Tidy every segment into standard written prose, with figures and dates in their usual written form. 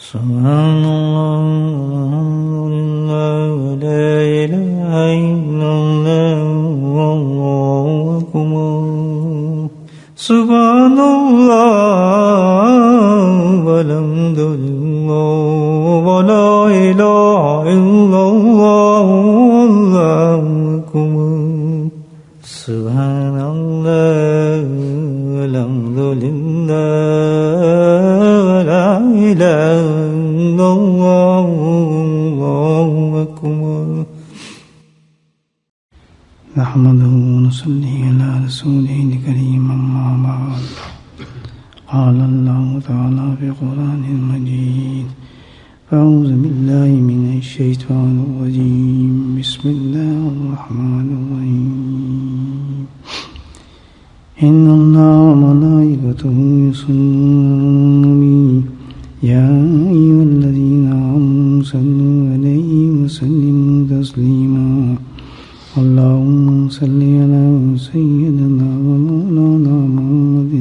سبحان اللہ لا الہ الا اللہ واللہ اکبر سبحان اللہ والحمد للہ ولا الہ الا اللہ واللہ اکبر سبحان اللہ والحمد للہ ولا الہ الا اللہ واللہ اکبر نحمده ونصلي على رسوله الكريم أما بعد قال الله تعالى في القرآن المجيد أعوذ بالله من الشيطان الرجيم بسم الله الرحمن الرحيم إن الله وملائكته يصلون على النبي يا أيها الذين آمنوا صلوا عليه وسلموا تسليما اللهم صل على سيدنا ومولانا محمد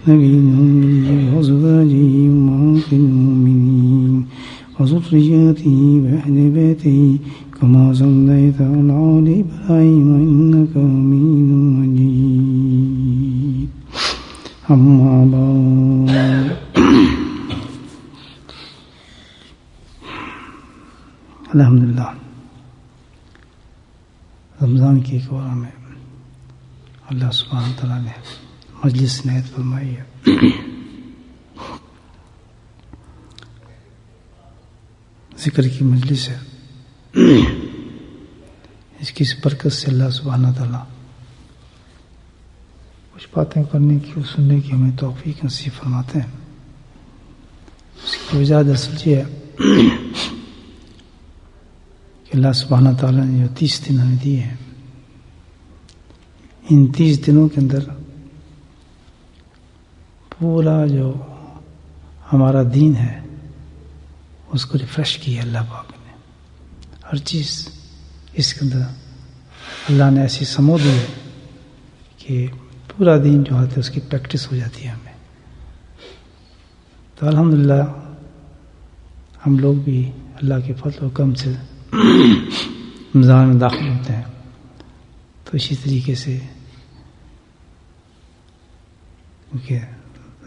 نبي الأمي وأزواجه أمهات المؤمنين وذرياته وأهل بيته كما صليت على آل إبراهيم إنك حميد مجيد أما بعد الحمدللہ رمضان کی ایک اور میں اللہ سبحانہ تعالیٰ نے مجلس عنایت فرمائی ہے. ذکر کی مجلس ہے. اس کی برکت سے اللہ سبحانہ تعالیٰ کچھ باتیں کرنے کی اور سننے کی ہمیں توفیق نصیب فرماتے ہیں. اس کی وجہ اصل یہ ہے کہ اللہ سبحانہ تعالیٰ نے جو 30 دن ہمیں دیے ہیں، ان 30 دنوں کے اندر پورا جو ہمارا دین ہے اس کو ریفریش کیا اللہ پاک نے. ہر چیز اس کے اندر اللہ نے ایسی سمو دی ہے کہ پورا دین جو آتا ہے اس کی پریکٹس ہو جاتی ہے ہمیں. تو الحمدللہ ہم لوگ بھی اللہ کے فضل و کرم سے رمضان میں داخل ہوتے ہیں. تو اسی طریقے سے کیونکہ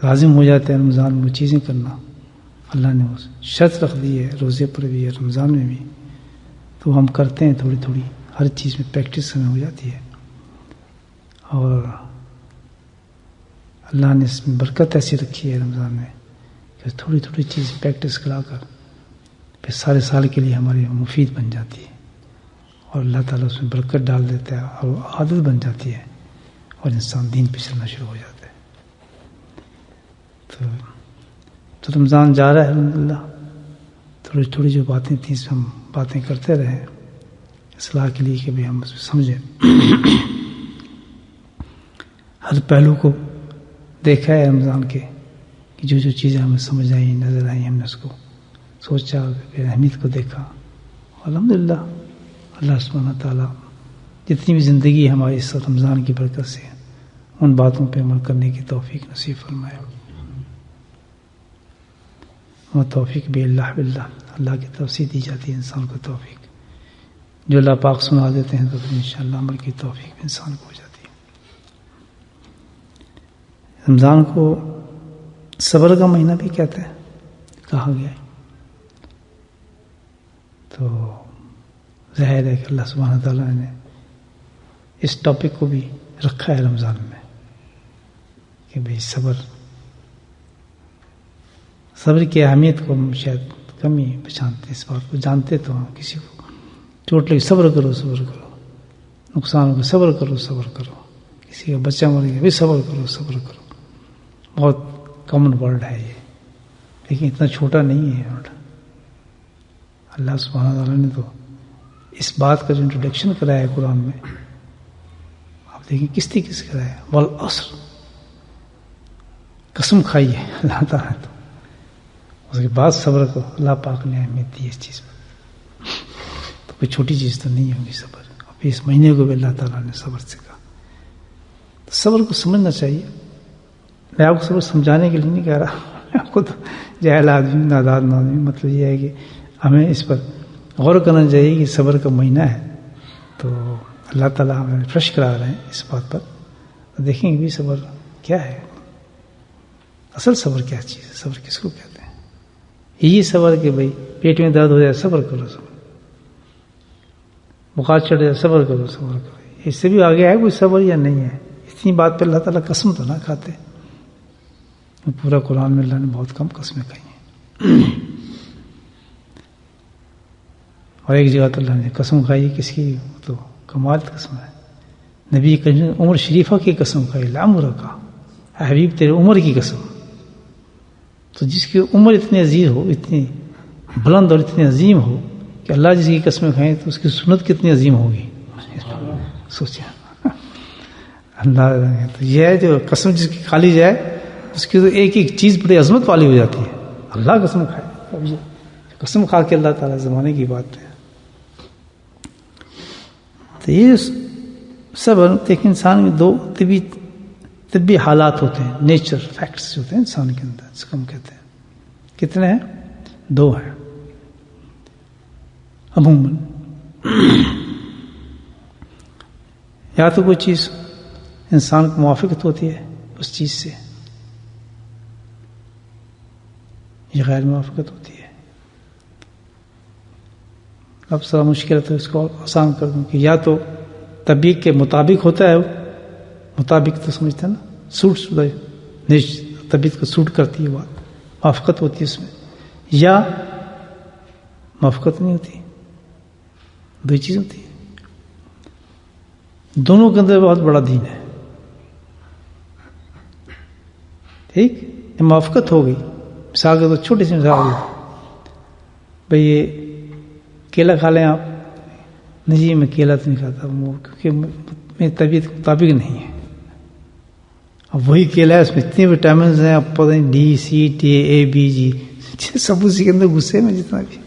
لازم ہو جاتا ہے رمضان میں وہ چیزیں کرنا. اللہ نے وہ شرط رکھ دی ہے روزے پر بھی ہے رمضان میں بھی، تو ہم کرتے ہیں تھوڑی تھوڑی. ہر چیز میں پریکٹس ہمیں ہو جاتی ہے اور اللہ نے اس میں برکت ایسی رکھی ہے رمضان میں کہ تھوڑی تھوڑی چیز پریکٹس کرا کر پھر سارے سال کے لیے ہماری مفید بن جاتی ہے اور اللہ تعالیٰ اس میں برکت ڈال دیتا ہے اور عادت بن جاتی ہے اور انسان دین پہ چلنا شروع ہو جاتا ہے. تو رمضان جا رہا ہے الحمدللہ. تھوڑی تھوڑی جو باتیں تھیں اس ہم باتیں کرتے رہیں اصلاح کے لیے کہ بھی ہم اس میں سمجھیں. ہر پہلو کو دیکھا ہے رمضان کے کہ جو جو چیزیں ہمیں سمجھ آئیں نظر آئیں ہم نے اس کو سوچا پھر اہمیت کو دیکھا. الحمدللہ اللہ سبحانہ تعالیٰ جتنی بھی زندگی ہماری اس رمضان کی برکت سے ان باتوں پہ عمل کرنے کی توفیق نصیب فرمایا. وہ توفیق بھی اللہ باللہ اللہ کی طرف سے دی جاتی ہے انسان کو توفیق. جو اللہ پاک سنا دیتے ہیں تو پھر انشاءاللہ عمل کی توفیق انسان کو ہو جاتی ہے. رمضان کو صبر کا مہینہ بھی کہتے ہیں کہا گیا ہے. تو ظاہر ہے کہ اللہ سبحانہ تعالیٰ نے اس ٹاپک کو بھی رکھا ہے رمضان میں کہ بھئی صبر کی اہمیت کو ہم شاید کم ہی پہچانتے ہیں. اس بات کو جانتے تو ہم کسی کو چوٹ لگی صبر کرو نقصان ہو صبر کرو کسی کا بچہ مر گیا بھی صبر کرو. بہت کامن ورڈ ہے یہ لیکن اتنا چھوٹا نہیں ہے ورڈ. اللہ سبحانہ تعالیٰ نے تو اس بات کا جو انٹروڈکشن کرایا ہے قرآن میں آپ دیکھیں کس طریقے سے کرایا ہے. والعصر قسم کھائی ہے اللہ تعالیٰ نے تو اس کے بعد صبر کو اللہ پاک نے اہمیت دی اس چیز پر. تو کوئی چھوٹی چیز تو نہیں ہوگی صبر. اور پھر اس مہینے کو بھی اللہ تعالیٰ نے صبر سے کہا. تو صبر کو سمجھنا چاہیے. میں آپ کو صبر سمجھانے کے لیے نہیں کہہ رہا, میں آپ کو تو جاہل آدمی، نادان آدمی. مطلب یہ ہے کہ ہمیں اس پر غور کرنا چاہیے کہ صبر کا مہینہ ہے، تو اللہ تعالیٰ ہمیں ریفریش کرا رہے ہیں اس بات پر. دیکھیں گے بھی صبر کیا ہے، اصل صبر کیا چیز ہے، صبر کس کو کہتے ہیں. یہی صبر کہ بھائی پیٹ میں درد ہو جائے صبر کرو، صبر بخار چڑھ جائے صبر کرو، صبر کرو. اس سے بھی آگے ہے کوئی صبر یا نہیں ہے؟ اتنی بات پہ اللہ تعالیٰ قسم تو نہ کھاتے. پورا قرآن میں اللہ نے بہت کم قسمیں کہی ہیں. اور ایک جگہ تو اللہ نے قسم کھائی کس کی، تو کمال قسم ہے. نبی کریم عمر شریفہ کی قسم کھائی، لعمر کا، حبیب تیرے عمر کی قسم. تو جس کی عمر اتنی عزیز ہو، اتنی بلند اور اتنی عظیم ہو کہ اللہ جس کی قسمیں کھائیں تو اس کی سنت کتنی عظیم ہوگی، سوچیں. اللہ تو یہ ہے جو قسم جس کی کھالی جائے اس کی تو ایک ایک چیز بڑی عظمت والی ہو جاتی ہے. اللہ قسم کھائے، اب یہ قسم کھا کے اللہ تعالیٰ زمانے کی بات ہے. تو یہ صبر ایک انسان میں دو طبی حالات ہوتے ہیں، نیچر فیکٹس ہوتے ہیں انسان کے اندر، جس کو ہم کہتے ہیں. کتنے ہیں؟ 2 ہیں عموماً. یا تو کوئی چیز انسان کو موافقت ہوتی ہے اس چیز سے، یہ غیر موافقت ہوتی ہے. اب ذرا مشکل ہے تو اس کو آسان کر دوں کہ یا تو طبیعت کے مطابق ہوتا ہے، وہ مطابق تو سمجھتے ہیں نا، سوٹ طبیعت کو سوٹ کرتی ہے، بات موافقت ہوتی ہے اس میں، یا موافقت نہیں ہوتی. 2 چیز ہوتی ہے. دونوں کے اندر بہت بڑا دین ہے. ٹھیک، یہ موافقت ہو گئی. مثال کے تو چھوٹی سی مثال ہوگی، بھئی یہ کیلا کھا لیں آپ. نہیں جی میں کیلا تو نہیں کھاتا کیونکہ میری طبیعت کے مطابق نہیں ہے. اب وہی کیلا ہے، اس میں اتنے وٹامنز ہیں، آپ پتہ نہیں D C T A B G سب اسی کے اندر گھسے میں جتنا بھی.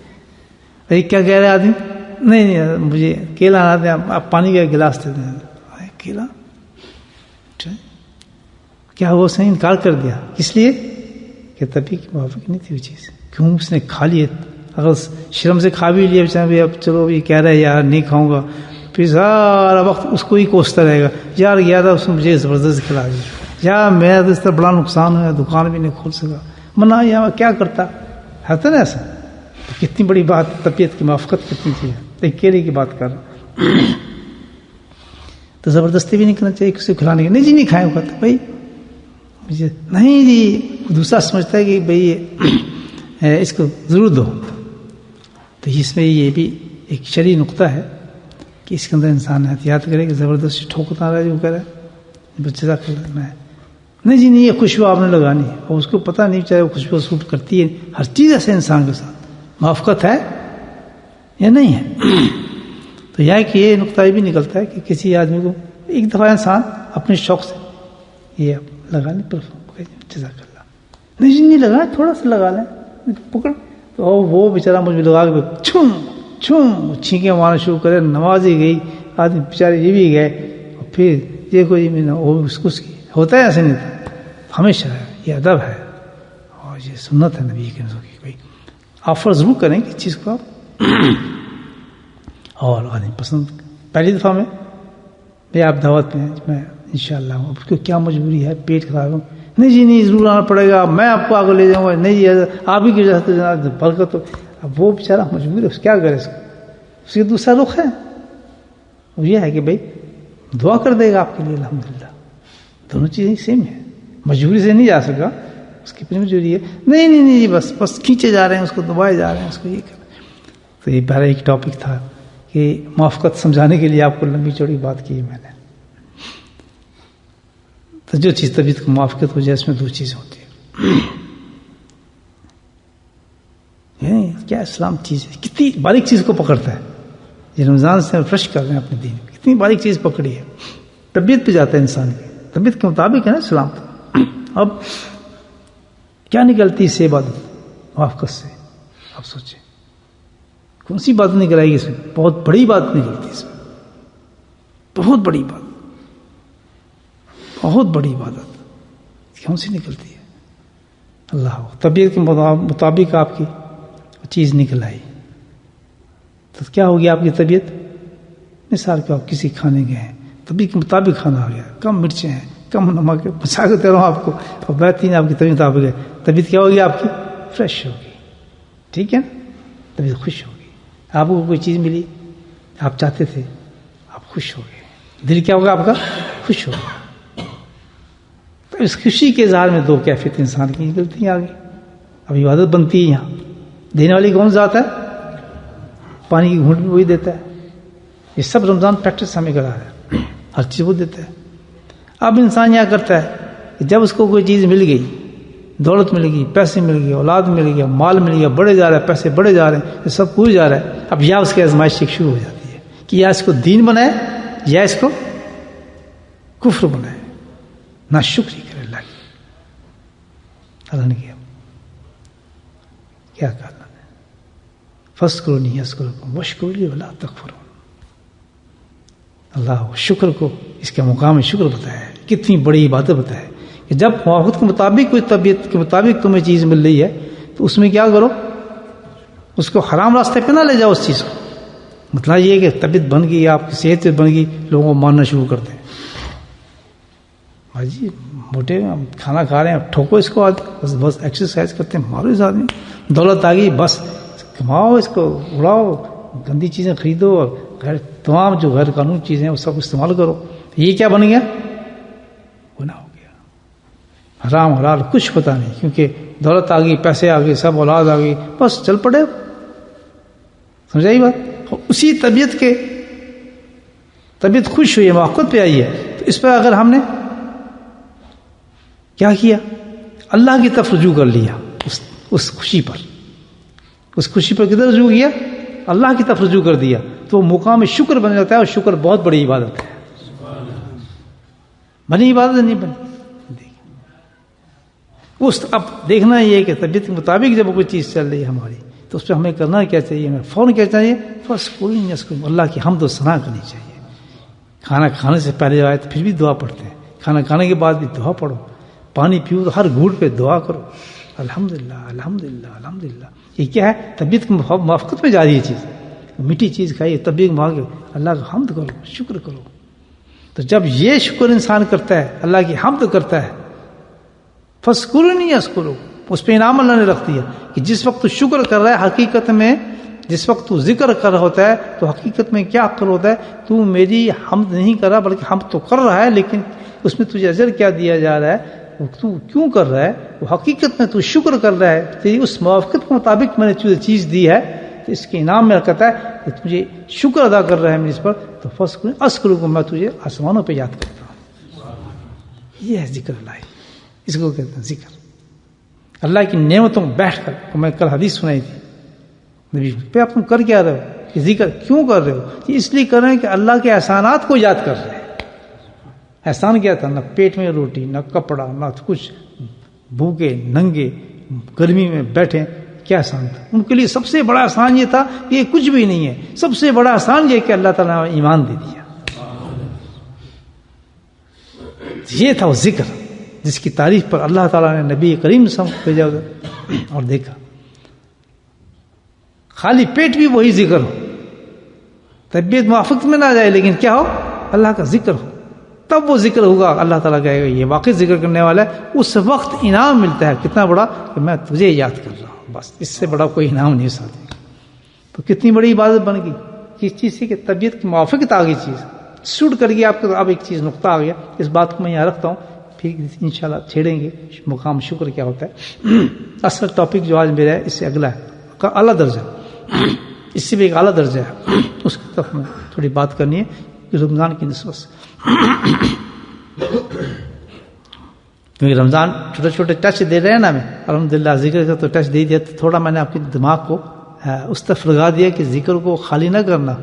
بھائی کیا کہہ رہے آدمی؟ نہیں مجھے کیلا نہ دیں، آپ پانی کا گلاس دے دیں. کیلا کیا وہ اس نے انکار کر دیا؟ کس لیے کہ طبیعت کی موافق نہیں تھی وہ چیز. کیوں؟ اس نے کھا لیے، اگر شرم سے کھا بھی لیا بچہ، اب چلو یہ کہہ رہا ہے یار نہیں کھاؤں گا، پھر سارا وقت اس کو ہی کوستا رہے گا، یار گیا تھا اس نے مجھے زبردست کھلا دیا، یا میرا تو اس طرح بڑا نقصان ہوا، دکان بھی نہیں کھول سکا، منع یا کیا کرتا ہے نا ایسا. کتنی بڑی بات، طبیعت کی موافقت کتنی چیز ہے. کیلے کی بات کر رہا تو زبردستی بھی نہیں کرنا چاہیے کسی کو کھلانے کی. نہیں جی نہیں کھائیں گا، بھائی مجھے نہیں جی. دوسرا سمجھتا ہے کہ بھائی اس کو ضرور دو. تو اس میں یہ بھی ایک شرعی نقطہ ہے کہ اس کے اندر انسان احتیاط کرے کہ زبردستی ٹھوکتا رہا جو کرے بچے کا کھلانا ہے. نہیں جی نہیں یہ خوشبو آپ نے لگانی ہے، اور اس کو پتہ نہیں چاہے وہ خوشبو سوٹ کرتی ہے. ہر چیز ایسے انسان کے ساتھ موافقت ہے یا نہیں ہے. تو یہ کہ یہ نقطہ یہ بھی نکلتا ہے کہ کسی آدمی کو ایک دفعہ انسان اپنے شوق سے یہ لگا لیں، جزاک اللہ، نہیں جی نہیں لگا، تھوڑا سا لگا لیں، پکڑ. تو وہ بیچارہ مجھ میں لگا کے چھم چھم چھینکیں مارنا شروع کرے. نماز ہی گئی، آدمی بیچارے یہ بھی گئے، اور پھر یہ کوئی اس کی ہوتا ہے ایسے نہیں تھا. ہمیشہ ہے، یہ ادب ہے اور یہ سنت ہے نبی کے نزول کی. کوئی آفر ضرور کریں کہ چیز کو آپ اور آدمی پسند. پہلی دفعہ میں آپ دعوت میں انشاءاللہ ہوں، اب کیا مجبوری ہے، پیٹ خراب ہو، نہیں جی نہیں ضرور آنا پڑے گا، میں آپ کو آگے لے جاؤں گا. نہیں جی آپ ہی کی وجہ سے جناب برکت ہو. اب وہ بیچارہ مجبور ہے، کیا کرے اس کے دوسرا رخ ہے وہ یہ ہے کہ بھائی دعا کر دے گا آپ کے لیے الحمدللہ. دونوں چیزیں سیم ہیں. مجبوری سے نہیں جا سکا، اس کی مجبوری ہے. نہیں نہیں نہیں جی بس کھینچے جا رہے ہیں، اس کو دبائے جا رہے ہیں، اس کو یہ کر. تو یہ پہلا ایک ٹاپک تھا کہ موافقت سمجھانے کے لیے آپ کو لمبی چوڑی بات کی ہے میں نے. تو جو چیز طبیعت کو موافقت ہو جائے اس میں 2 چیزیں ہوتی ہیں. کیا اسلام چیز ہے، کتنی باریک چیز کو پکڑتا ہے. یہ رمضان سے فرش کر رہے ہیں اپنے دین، کتنی باریک چیز پکڑی ہے. طبیعت پہ جاتا ہے انسان کی، طبیعت کے مطابق ہے نا اسلام. اب کیا نکلتی اس سے عبادت موافقت سے؟ آپ سوچیں کون سی بات نکل آئے گی اس میں؟ بہت بڑی بات نکلتی ہے اس میں، بہت بڑی بات، بہت بڑی عبادت کون سی نکلتی ہے. اللہ طبیعت کے مطابق آپ کی چیز نکل آئی تو کیا ہوگی آپ کی طبیعت؟ مثال کہ آپ کسی کھانے گئے ہیں، طبیعت کے مطابق کھانا آ گیا، کم مرچیں ہیں، کم نمک ہے، بچا کے دے رہا ہوں آپ کو، اور بہترین آپ کی طبیعت مطابق ہے، طبیعت کیا ہوگی آپ کی؟ فریش ہوگی، ٹھیک ہے نا، طبیعت خوش ہوگی. آپ کو کوئی چیز ملی آپ چاہتے تھے، آپ خوش ہو گئے، دل کیا ہوگا آپ کا؟ خوش ہوگا. تو اس خوشی کے اظہار میں دو کیفیت انسان کی نکلتی ہیں آگے. اب عبادت بنتی ہے یہاں، دینے والی کون ذات ہے؟ پانی کی گھونٹ بھی وہی دیتا ہے. یہ سب رمضان پریکٹس ہمیں کرا ہے، ہر چیز وہ دیتا ہے. اب انسان یہاں کرتا ہے کہ جب اس کو کوئی چیز مل گئی، دولت مل گئی، پیسے مل گئے، اولاد مل گیا، مال مل گیا، بڑھے جا رہا ہے، پیسے بڑھے جا رہے ہیں، یہ سب پوچھ جا رہا ہے. اب یا اس کی آزمائش شروع ہو جاتی ہے کہ یا اس کو دین بنائے یا اس کو کفر بنائے، نہ شکری کرے اللہ کی. اللہ نے کیا کہا؟ فَاذْكُرُونِي أَذْكُرْكُمْ وَاشْكُرُوا لِي وَلَا تَكْفُرُونَ. اللہ شکر کو، اس کے مقام شکر بتایا ہے، کتنی بڑی عبادت بتایا ہے کہ جب وقت کے مطابق کوئی طبیعت کے مطابق تمہیں چیز مل رہی ہے تو اس میں کیا کرو؟ اس کو حرام راستے پہ نہ لے جاؤ اس چیز کو. مطلب یہ ہے کہ طبیعت بن گئی، آپ کی صحت بن گئی، لوگوں کو ماننا شروع کرتے ہیں، بھائی جی موٹے کھانا کھا رہے ہیں، ٹھوکو اس کو، بس ایکسرسائز کرتے ہیں، مارو اس آدمی. دولت آ گئی، بس کماؤ، اس کو اڑاؤ، گندی چیزیں خریدو، اور تمام جو غیر قانونی چیزیں وہ سب استعمال کرو. یہ کیا بن گیا؟ گناہ ہو گیا. حرام حلال کچھ پتہ نہیں، کیونکہ دولت آ گئی، پیسے آ گئے، سب اولاد آ گئی، بس چل پڑے. سمجھائی بات؟ اسی طبیعت خوش ہوئی ہے، موقع پہ آئی ہے، تو اس پر اگر ہم نے کیا کیا؟ اللہ کی طرف رجوع کر لیا، اس خوشی پر، اس خوشی پر کدھر رجوع کیا؟ اللہ کی طرف رجوع کر دیا، تو وہ مقام شکر بن جاتا ہے. اور شکر بہت بڑی عبادت ہے. بنی عبادت نہیں بنی. اب دیکھنا یہ ہے کہ طبیعت کے مطابق جب کوئی چیز چل رہی ہے ہماری، تو اس پہ ہمیں کرنا کیا چاہیے؟ ہمیں فوراً کیا چاہیے؟ اللہ کی حمد و ثنا کرنی چاہیے. کھانا کھانے سے پہلے آئے تو پھر بھی دعا پڑھتے ہیں، کھانا کھانے کے بعد بھی دعا پڑھو، پانی پیو تو ہر گھونٹ پہ دعا کرو، الحمدللہ الحمدللہ الحمدللہ. یہ کیا ہے؟ طبیعت کی موافقت میں جا رہی ہے چیز. میٹھی چیز کھائیے، طبیعت مانگے، اللہ کا حمد کرو، شکر کرو. تو جب یہ شکر انسان کرتا ہے، اللہ کی حمد کرتا ہے، فَاذْكُرُونِي أَذْكُرْكُمْ، اس پہ انعام اللہ نے رکھ دیا کہ جس وقت تو شکر کر رہا ہے، حقیقت میں جس وقت تو ذکر کر رہا ہوتا ہے تو حقیقت میں کیا کر ہوتا ہے؟ تو میری حمد نہیں کر رہا بلکہ حمد تو کر رہا ہے، لیکن اس میں تجھے اجر کیا دیا جا رہا ہے؟ تو کیوں کر رہا ہے؟ وہ حقیقت میں تو شکر کر رہا ہے، تیری اس موافقت کے مطابق میں نے تجھے چیز دی ہے، تو اس کے انعام میں کہتا ہے کہ تجھے شکر ادا کر رہا ہے میرے اس پر، تو فَاذْكُرُونِي، میں تجھے آسمانوں پہ یاد کرتا ہوں. یہ ہے ذکر اللہ، اس کو کہتے ہیں ذکر. اللہ کی نعمتوں میں بیٹھ کر، میں کل حدیث سنائی تھی نبی پہ، آپ کر کیا رہے ہو؟ کہ ذکر کیوں کر رہے ہو؟ اس لیے کر رہے ہیں کہ اللہ کے احسانات کو یاد کر رہے ہیں. احسان کیا تھا؟ نہ پیٹ میں روٹی، نہ کپڑا، نہ کچھ، بھوکے ننگے گرمی میں بیٹھے، کیا احسان تھا ان کے لیے؟ سب سے بڑا احسان یہ تھا کہ یہ کچھ بھی نہیں ہے. سب سے بڑا احسان یہ کہ اللہ تعالیٰ نے ایمان دے دیا. یہ تھا وہ ذکر جس کی تعریف پر اللہ تعالیٰ نے نبی کریم صلی اللہ علیہ وسلم بھیجا. اور دیکھا خالی پیٹ بھی وہی ذکر ہو، طبیعت موافقت میں نہ جائے، لیکن کیا ہو؟ اللہ کا ذکر ہو، تب وہ ذکر ہوگا. اللہ تعالیٰ کہے گا یہ واقعی ذکر کرنے والا ہے. اس وقت انعام ملتا ہے کتنا بڑا کہ میں تجھے یاد کر رہا ہوں، بس اس سے بڑا کوئی انعام نہیں ہو سکتا. تو کتنی بڑی عبادت بن گئی کس چیز سے؟ کہ طبیعت کی موافقت آ گئی، چیز سوٹ کر گئی آپ کو. اب ایک چیز نقطہ آ گیا، اس بات کو میں یہاں رکھتا ہوں، پھر انشاءاللہ چھیڑیں گے مقام شکر کیا ہوتا ہے. اصل ٹاپک جو آج میرا ہے اس سے اگلا ہے، اعلیٰ درجہ، اس سے بھی ایک اعلیٰ درجہ ہے، اس کی طرف میں تھوڑی بات کرنی ہے کہ رمضان کی نسبت سے. کیونکہ رمضان چھوٹے چھوٹے ٹچ دے رہے ہیں نا، ہمیں الحمدللہ ذکر کا تو ٹچ دے دیا، تو تھوڑا میں نے آپ کے دماغ کو اس طرف لگا دیا کہ ذکر کو خالی نہ کرنا.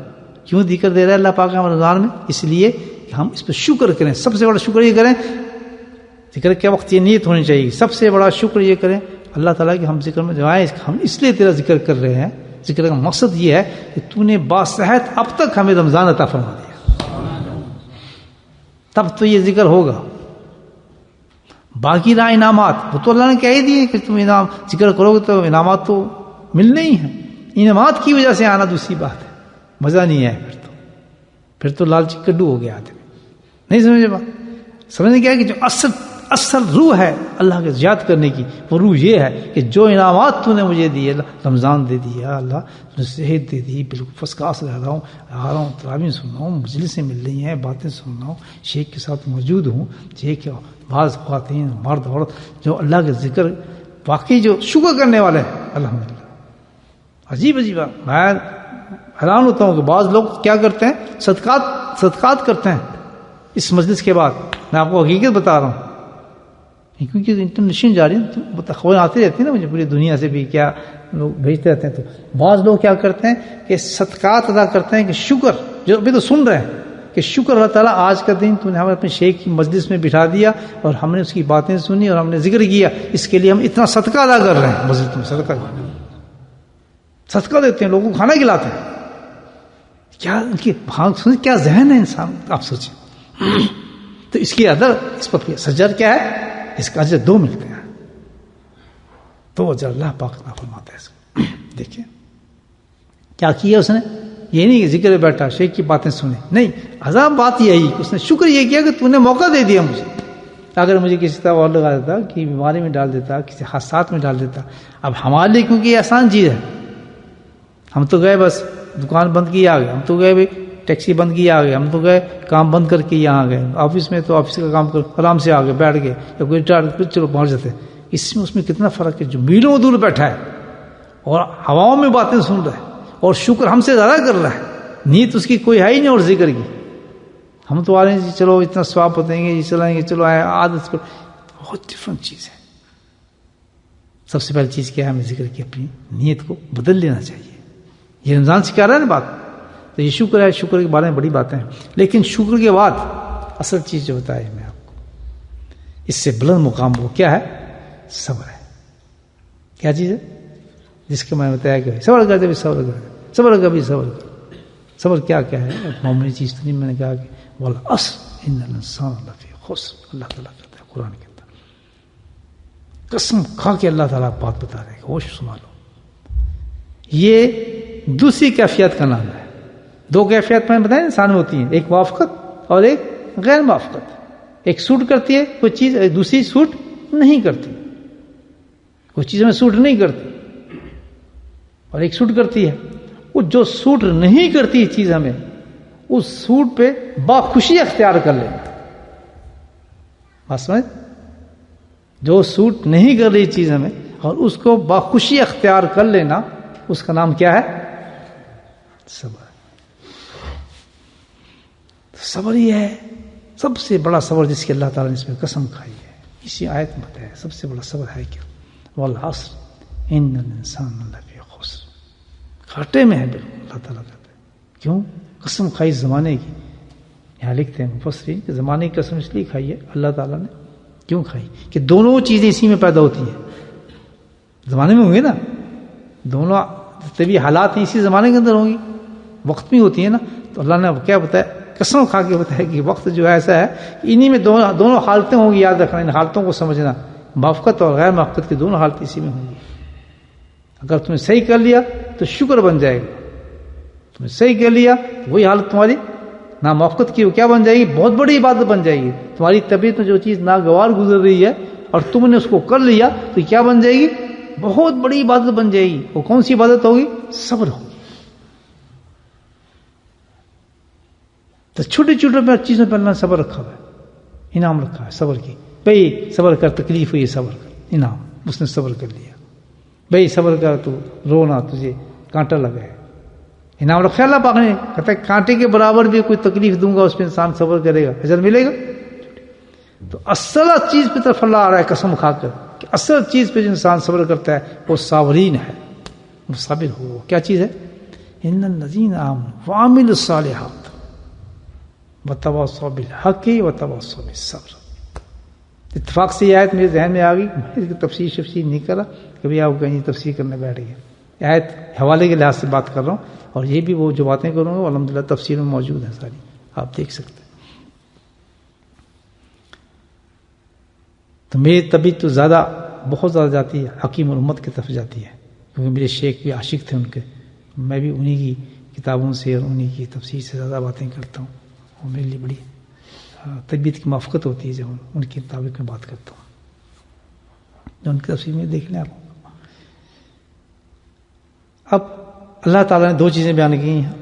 کیوں ذکر دے رہا ہے اللہ پاک ہم رمضان میں؟ اس لیے کہ ہم اس پہ شکر کریں. سب سے بڑا شکر یہ کریں، ذکر کے وقت یہ نیت ہونی چاہیے، سب سے بڑا شکر یہ کریں اللہ تعالیٰ کہ ہم ذکر میں جو آئے، ہم اس لیے تیرا ذکر کر رہے ہیں. ذکر کا مقصد یہ ہے کہ تو نے باصحت اب تک ہمیں رمضان عطا فرما دیا، تب تو یہ ذکر ہوگا. باقی رہا انعامات، وہ تو اللہ نے کہہ ہی دیے کہ تم انعام ذکر کرو گے تو انعامات تو ملنے ہی ہیں. انعامات کی وجہ سے آنا دوسری بات ہے، مزہ نہیں آئے پھر تو لالچی کڈو ہو گیا آدمی. نہیں سمجھے بات؟ سمجھنے کیا ہے کہ جو اصل روح ہے اللہ کے یاد کرنے کی، وہ روح یہ ہے کہ جو انعامات تو نے مجھے دیے، رمضان دے دیا اللہ، صحت دے دی، بالکل فرسٹ کلاس رہ رہا ہوں، آ رہا ہوں، تراویح سن رہا ہوں، مجلسیں مل رہی ہیں، باتیں سن رہا ہوں، شیخ کے ساتھ موجود ہوں. شیخ کے بعض خواتین مرد عورت جو اللہ کے ذکر واقعی جو شکر کرنے والے ہیں، الحمدللہ. عجیب بات، میں حیران ہوتا ہوں کہ بعض لوگ کیا کرتے ہیں، صدقات کرتے ہیں اس مجلس کے بعد. میں آپ کو حقیقت بتا رہا ہوں، کیونکہ انٹرنیشنل جا رہی ہے، خبریں آتی رہتی ہیں نا مجھے پوری دنیا سے بھی، کیا لوگ بھیجتے رہتے ہیں. تو بعض لوگ کیا کرتے ہیں کہ صدقات ادا کرتے ہیں کہ شکر، جو ابھی تو سن رہے ہیں کہ شکر اللہ تعالیٰ آج کا دن تو نے ہمیں اپنے شیخ کی مجلس میں بٹھا دیا اور ہم نے اس کی باتیں سنی اور ہم نے ذکر کیا، اس کے لیے ہم اتنا صدقہ ادا کر رہے ہیں. مجلس میں صدقہ دیتے ہیں، لوگوں کو کھانا کھلاتے ہیں. کیا ان کی کیا ذہن ہے انسان، آپ سوچیں. تو اس کی ادر اس پر سجر کیا ہے، اس کا اجر 2 ملتے ہیں. تو اجر اللہ پاک نہ فرماتا ہے اس کو. دیکھیں کیا کیا اس نے، یہ نہیں کہ ذکر میں بیٹھا شیخ کی باتیں سنے، نہیں، عذاب بات یہی کہ اس نے شکر یہ کیا کہ تو نے موقع دے دیا مجھے. اگر مجھے کسی طرح اور لگا دیتا، کسی بیماری میں ڈال دیتا، کسی حادثات میں ڈال دیتا. اب ہمارے لیے کیونکہ یہ آسان چیز ہے، ہم تو گئے بس دکان بند کی آ گئے، ہم تو گئے بھی ٹیکسی بند کی آ گئے، ہم تو گئے کام بند کر کے یہاں گئے، آفس میں تو آفس کا کام کر آرام سے آ گئے، بیٹھ گئے، یا کوئی چلو پہنچ جاتے. اس میں اس میں کتنا فرق ہے. جو میلوں دور بیٹھا ہے اور ہواؤں میں باتیں سن رہا ہے اور شکر ہم سے زیادہ کر رہا ہے، نیت اس کی کوئی ہے ہی نہیں اور ذکر کی. ہم تو آ رہے ہیں جی چلو اتنا ثواب بتائیں گے جی، چلائیں گے، چلو آئے عادت پر. بہت ڈفرنٹ چیز ہے. سب سے پہلی چیز کیا ہے، ہمیں ذکر کی اپنی نیت کو بدل لینا چاہیے. یہ رمضان سکھا رہا ہے نا بات. تو یہ شکر ہے، شکر کے بارے میں بڑی باتیں ہیں، لیکن شکر کے بعد اصل چیز جو بتائی میں آپ کو، اس سے بلند مقام وہ کیا ہے، صبر ہے. کیا چیز ہے جس کے میں نے بتایا کہ صبر کرتے بھی صبر کر، صبر کا بھی صبر کر. صبر کیا کیا ہے، معمولی چیز تو نہیں. میں نے کہا کہ والعصر ان الانسان لفی خسر، اللہ تعالیٰ کہتا ہے قرآن کے اندر، قسم کھا کے اللہ تعالیٰ بات بتا رہے ہیں، ہوش سنبھالو. یہ دوسری کیفیت کا نام ہے. 2 کیفیت میں نے بتایا انسان میں ہوتی ہیں، ایک موافقت اور ایک غیر موافقت. ایک سوٹ کرتی ہے کوئی چیز، دوسری سوٹ نہیں کرتی. کوئی چیز ہمیں سوٹ نہیں کرتی اور ایک سوٹ کرتی ہے. وہ جو سوٹ نہیں کرتی چیز ہمیں، اس سوٹ پہ باخوشی اختیار کر لینا. بات سمجھ، جو سوٹ نہیں کر رہی چیز ہمیں اور اس کو باخوشی اختیار کر لینا، اس کا نام کیا ہے، صبر. صبر یہ ہے سب سے بڑا صبر جس کی اللہ تعالیٰ نے اس میں قسم کھائی ہے. اسی آیت میں بتایا سب سے بڑا صبر ہے کیا، والعصر ان الانسان لفی خسر. گھاٹے میں ہے بالکل. اللہ تعالیٰ کہتے ہیں کیوں، قسم کھائی زمانے کی. یہاں لکھتے ہیں مفسرین کہ زمانے کی قسم اس لیے کھائی ہے اللہ تعالیٰ نے. کیوں کھائی؟ کہ دونوں چیزیں اسی میں پیدا ہوتی ہیں. زمانے میں ہوں گے نا، دونوں طبی حالات اسی زمانے کے اندر ہوں گی، وقت میں ہوتی ہے نا. تو اللہ نے کیا بتایا، قسم کھا کے بتایا کہ وقت جو ایسا ہے انہی میں دونوں حالتیں ہوں گی. یاد رکھنا، ان حالتوں کو سمجھنا، موافقت اور غیر موافقت کی دونوں حالتیں اسی میں ہوں گی. اگر تم نے صحیح کر لیا تو شکر بن جائے گا، تم نے صحیح کر لیا تو وہی حالت تمہاری نہ موافقت کی وہ کیا بن جائے گی، بہت بڑی عبادت بن جائے گی. تمہاری طبیعت میں جو چیز ناگوار گزر رہی ہے اور تم نے اس کو کر لیا تو کیا بن جائے گی، بہت بڑی عبادت بن جائے گی. وہ کون سی عبادت ہوگی، صبر ہوگی. تو چھوٹی چھوٹی چیزوں پہ اللہ نے صبر رکھا ہوا ہے، انعام رکھا ہے صبر کی. بھئی صبر کر، تکلیف ہوئی صبر کر، انعام. اس نے صبر کر لیا. بھئی صبر کر، تو رونا، تجھے کانٹا لگا ہے، انعام رکھا اللہ پاک نے. کہتا ہے کانٹے کے برابر بھی کوئی تکلیف دوں گا اس پہ انسان صبر کرے گا، اجر ملے گا. تو اصل چیز پہ طرف اللہ آ رہا ہے قسم کھا کر کہ اصل چیز پہ جو انسان صبر کرتا ہے وہ صابرین ہے، وہ صابر ہو. کیا چیز ہے، ان الذین آمنوا وعملوا الصالحات وتواصوا بالحق وتواصوا بالصبر. اتفاق سے یہ آیت میرے ذہن میں آ گئی. میں اس کی تفسیر نہیں کرا، کبھی آپ کہیں تفسیر کرنے بیٹھ گئے. آیت حوالے کے لحاظ سے بات کر رہا ہوں، اور یہ بھی وہ جو باتیں کروں گا الحمدللہ تفسیر میں موجود ہیں ساری، آپ دیکھ سکتے ہیں. تو میری طبیعت تو زیادہ بہت زیادہ جاتی ہے حکیم الامت کی طرف جاتی ہے، کیونکہ میرے شیخ بھی عاشق تھے ان کے، میں بھی انہی کی کتابوں سے اور انہی کی تفسیر سے زیادہ باتیں کرتا ہوں، اور میرے لیے بڑی طبیعت کی موافقت ہوتی ہے جب ان کے مطابق میں بات کرتا ہوں. جو ان کی تفسیر میں دیکھ لیں آپ. اب اللہ تعالیٰ نے دو چیزیں بیان کی ہیں،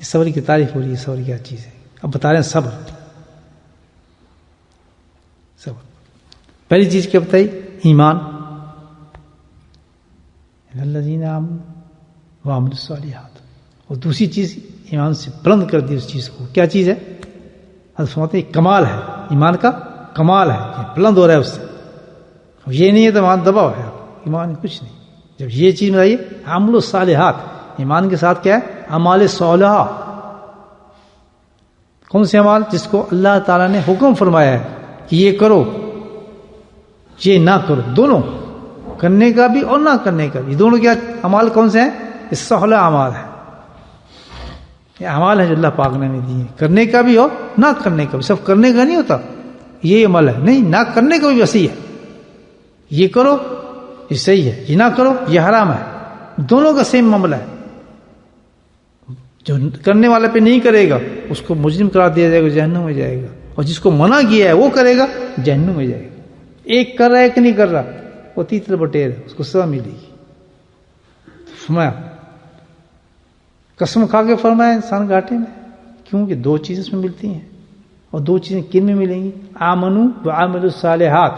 صبر کی تعریف ہو رہی ہے. صبر کیا چیز ہے؟ اب بتا رہے ہیں صبر. صبر پہلی چیز کیا بتائی؟ ایمان. الذین آمنوا وعملوا الصالحات. اور دوسری چیز ایمان سے بلند کر دی اس چیز کو. کیا چیز ہے؟ فرماتے ہیں کمال ہے، ایمان کا کمال ہے، بلند ہو رہا ہے اس سے. یہ نہیں ہے تو ایمان دباؤ ہے، ایمان کچھ نہیں. جب یہ چیز بتائیے عمل الصالحات، ایمان کے ساتھ کیا ہے؟ اعمال صالحہ. کون سے اعمال؟ جس کو اللہ تعالیٰ نے حکم فرمایا ہے کہ یہ کرو یہ نہ کرو، دونوں کرنے کا بھی اور نہ کرنے کا بھی. دونوں کیا اعمال کون سے ہیں؟ یہ صالح اعمال ہے. یہ اعمال ہے جو اللہ پاک نے دیے ہیں، کرنے کا بھی اور نہ کرنے کا بھی. صرف کرنے کا نہیں ہوتا یہ عمل ہے، نہیں، نہ کرنے کا بھی وسیع ہے. یہ کرو یہ صحیح ہے، یہ نہ کرو یہ حرام ہے. دونوں کا سیم معاملہ ہے. جو کرنے والے پہ نہیں کرے گا اس کو مجرم قرار دیا جائے گا، جہنم میں جائے گا. اور جس کو منع کیا ہے وہ کرے گا جہنم میں جائے گا. ایک کر رہا ہے کہ نہیں کر رہا وہ تیتر بٹیر ہے، اس کو سزا ملے گی. فرمایا قسم کھا کے فرمایا انسان گھاٹے میں، کیونکہ دو چیزیں اس میں ملتی ہیں. اور دو چیزیں کن میں ملیں گی؟ آمنو وعملوا الصالحات.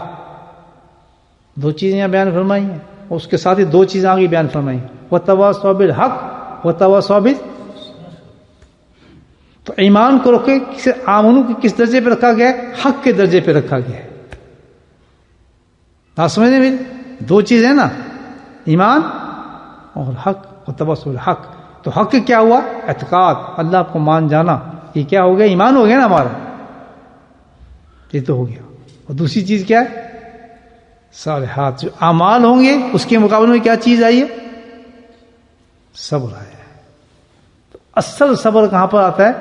دو چیزیں یہاں بیان فرمائی ہیں، اور اس کے ساتھ ہی دو چیزیں آگے بیان فرمائی ہیں، وتواصوا بالحق وتواصوا تو ایمان کو رکھے آمنو کے کس درجے پہ رکھا گیا ہے؟ حق کے درجے پہ رکھا گیا ہے. آپ سمجھیں بھی دو چیزیں نا، ایمان اور حق وتواصوا بالحق. تو حق کیا ہوا؟ اعتقاد، اللہ کو مان جانا. یہ کیا ہو گیا؟ ایمان ہو گیا نا ہمارا، یہ تو ہو گیا. اور دوسری چیز کیا ہے؟ صالحات. جو اعمال ہوں گے اس کے مقابلے میں کیا چیز آئی ہے؟ صبر آیا ہے. تو اصل صبر کہاں پر آتا ہے؟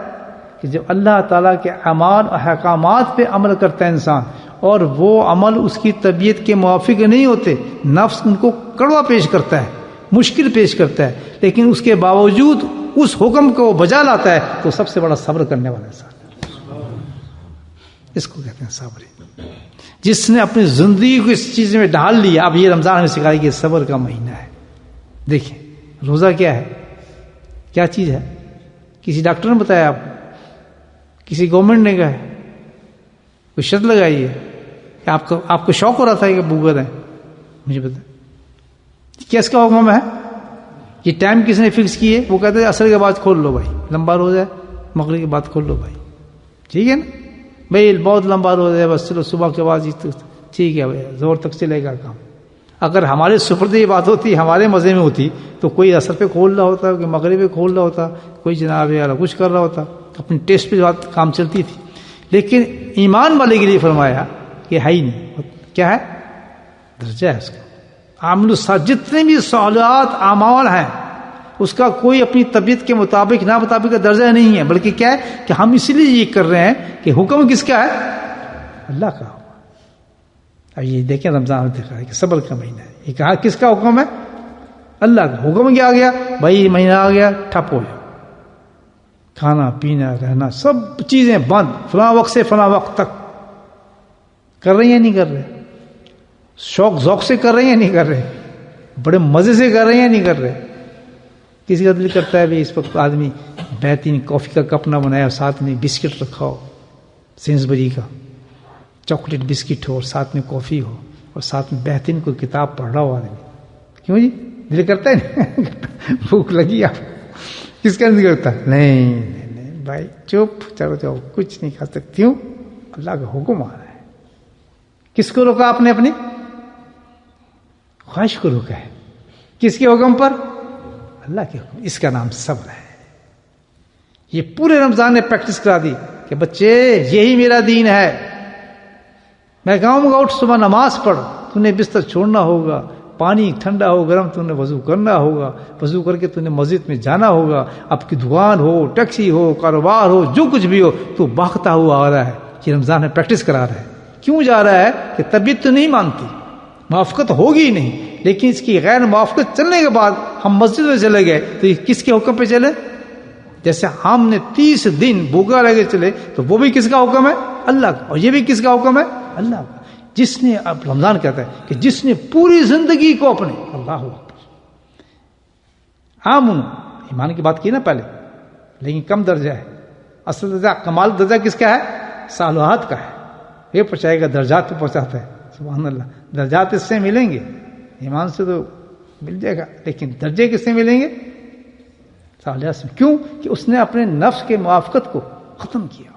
کہ جب اللہ تعالیٰ کے اعمال اور احکامات پہ عمل کرتا ہے انسان، اور وہ عمل اس کی طبیعت کے موافق نہیں ہوتے، نفس ان کو کڑوا پیش کرتا ہے، مشکل پیش کرتا ہے، لیکن اس کے باوجود اس حکم کو وہ بجا لاتا ہے، تو سب سے بڑا صبر کرنے والا انسان ہے. اس کو کہتے ہیں صبر. جس نے اپنی زندگی کو اس چیز میں ڈال لیا. اب یہ رمضان ہمیں سکھائے کہ صبر کا مہینہ ہے. دیکھیں روزہ کیا ہے، کیا چیز ہے؟ کسی ڈاکٹر نے بتایا آپ کو؟ کسی گورنمنٹ نے کہا ہے؟ کوئی شرط لگائی ہے کہ آپ کو شوق ہو رہا تھا کہ بوگر ہے؟ مجھے بتا کیا اس کا حکم ہے؟ یہ ٹائم کس نے فکس کی ہے؟ وہ کہتے ہیں عصر کے بعد کھول لو بھائی، لمبا روزہ ہے، مغرب کے بعد کھول لو بھائی. ٹھیک ہے نا بھائی، بہت لمبا روزہ ہے، بس چلو صبح کے بعد ٹھیک ہے بھائی، زور تک چلے گا کام. اگر ہمارے سپرد یہ بات ہوتی، ہمارے مزے میں ہوتی، تو کوئی عصر پہ کھول رہا ہوتا، کوئی مغرب پہ کھول رہا ہوتا، کوئی جناب یار کچھ کر رہا ہوتا، اپنی ٹیسٹ پہ بات کام چلتی تھی. لیکن ایمان والے کے لیے فرمایا کہ ہے ہی نہیں. کیا ہے؟ درجہ ہے اس کا. عامل الصالحات، جتنے بھی صالحات اعمال ہیں اس کا کوئی اپنی طبیعت کے مطابق نا مطابق کا درجہ نہیں ہے، بلکہ کیا ہے کہ ہم اس لیے یہ کر رہے ہیں کہ حکم کس کا ہے؟ اللہ کا. اب یہ دیکھیں رمضان میں دیکھا ہے کہ صبر کا مہینہ ہے. یہ کہا کس کا حکم ہے؟ اللہ کا. حکم کیا آ گیا بھائی؟ مہینہ آ گیا، ٹھپ ہو جاؤ، کھانا پینا رہنا سب چیزیں بند، فلاں وقت سے فلاں وقت تک. کر رہے ہیں نہیں کر رہے؟ شوق ذوق سے کر رہے ہیں نہیں کر رہے؟ بڑے مزے سے کر رہے ہیں نہیں کر رہے؟ کسی کا دل کرتا ہے بھی اس وقت آدمی بہترین کافی کا کپ نہ بنایا، ساتھ میں بسکٹ رکھا ہو، سینسبری کا چاکلیٹ بسکٹ ہو، اور ساتھ میں کافی ہو، اور ساتھ میں بہترین کوئی کتاب پڑھ رہا ہو آدمی. کیوں جی؟ دل کرتا ہے نا؟ بھوک لگی آپ، کس کا دل کرتا ہے؟ نہیں بھائی چپ، چلو جاؤ، کچھ نہیں کھا سکتی ہوں، اللہ کا حکم آ رہا ہے. کس کو روکا آپ نے؟ اپنی خواہش کو روکا ہے. کس کے حکم پر؟ اللہ کے حکم. اس کا نام صبر ہے. یہ پورے رمضان نے پریکٹس کرا دی کہ بچے یہی میرا دین ہے. میں کہوں گا اٹھ صبح نماز پڑھ، تو نے بستر چھوڑنا ہوگا، پانی ٹھنڈا ہو گرم تو نے وضو کرنا ہوگا، وضو کر کے تو نے مسجد میں جانا ہوگا، آپ کی دکان ہو، ٹیکسی ہو، کاروبار ہو، جو کچھ بھی ہو، تو بھاگتا ہوا آ رہا ہے. یہ رمضان میں پریکٹس کرا رہا ہے کیوں جا رہا ہے کہ طبیعت تو نہیں مانتی، موافقت ہوگی ہی نہیں، لیکن اس کی غیر موافقت چلنے کے بعد ہم مسجد میں چلے گئے تو یہ کس کے حکم پہ چلے؟ جیسے ہم نے 30 دن بھوکا رہ کے چلے تو وہ بھی کس کا حکم ہے؟ اللہ کا، اور یہ بھی کس کا حکم ہے؟ اللہ کا۔ جس نے، اب رمضان کہتا ہے کہ جس نے پوری زندگی کو اپنے، اللہ اکبر، آمن، ایمان کی بات کی نا پہلے، لیکن کم درجہ ہے، اصل درجہ کمال درجہ کس کا ہے؟ صالحات کا ہے، یہ پہنچائے گا، درجات پہ پہنچاتا ہے، سبحان اللہ۔ درجات اس سے ملیں گے، ایمان سے تو مل جائے گا، لیکن درجے کس سے ملیں گے؟ صالحات سے۔ کیوں کہ اس نے اپنے نفس کے موافقت کو ختم کیا۔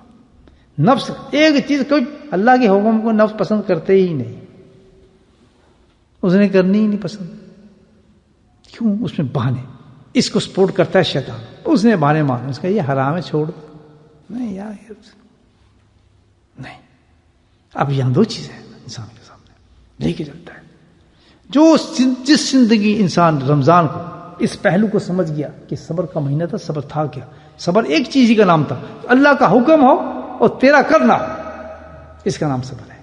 نفس ایک چیز، کوئی اللہ کے حکم کو نفس پسند کرتے ہی نہیں، اس نے کرنی ہی نہیں پسند۔ کیوں؟ اس میں بہانے، اس کو سپورٹ کرتا ہے شیطان، اس نے بہانے مانے، اس کا یہ حرام ہے چھوڑ دو، نہیں یار نہیں۔ اب یہاں دو چیزیں ہیں انسان کے سامنے لے کے چلتا ہے۔ جو جس زندگی انسان رمضان کو اس پہلو کو سمجھ گیا کہ صبر کا مہینہ تھا، صبر تھا کیا؟ صبر ایک چیز ہی کا نام تھا، اللہ کا حکم ہو اور تیرا کرنا، اس کا نام صبر ہے۔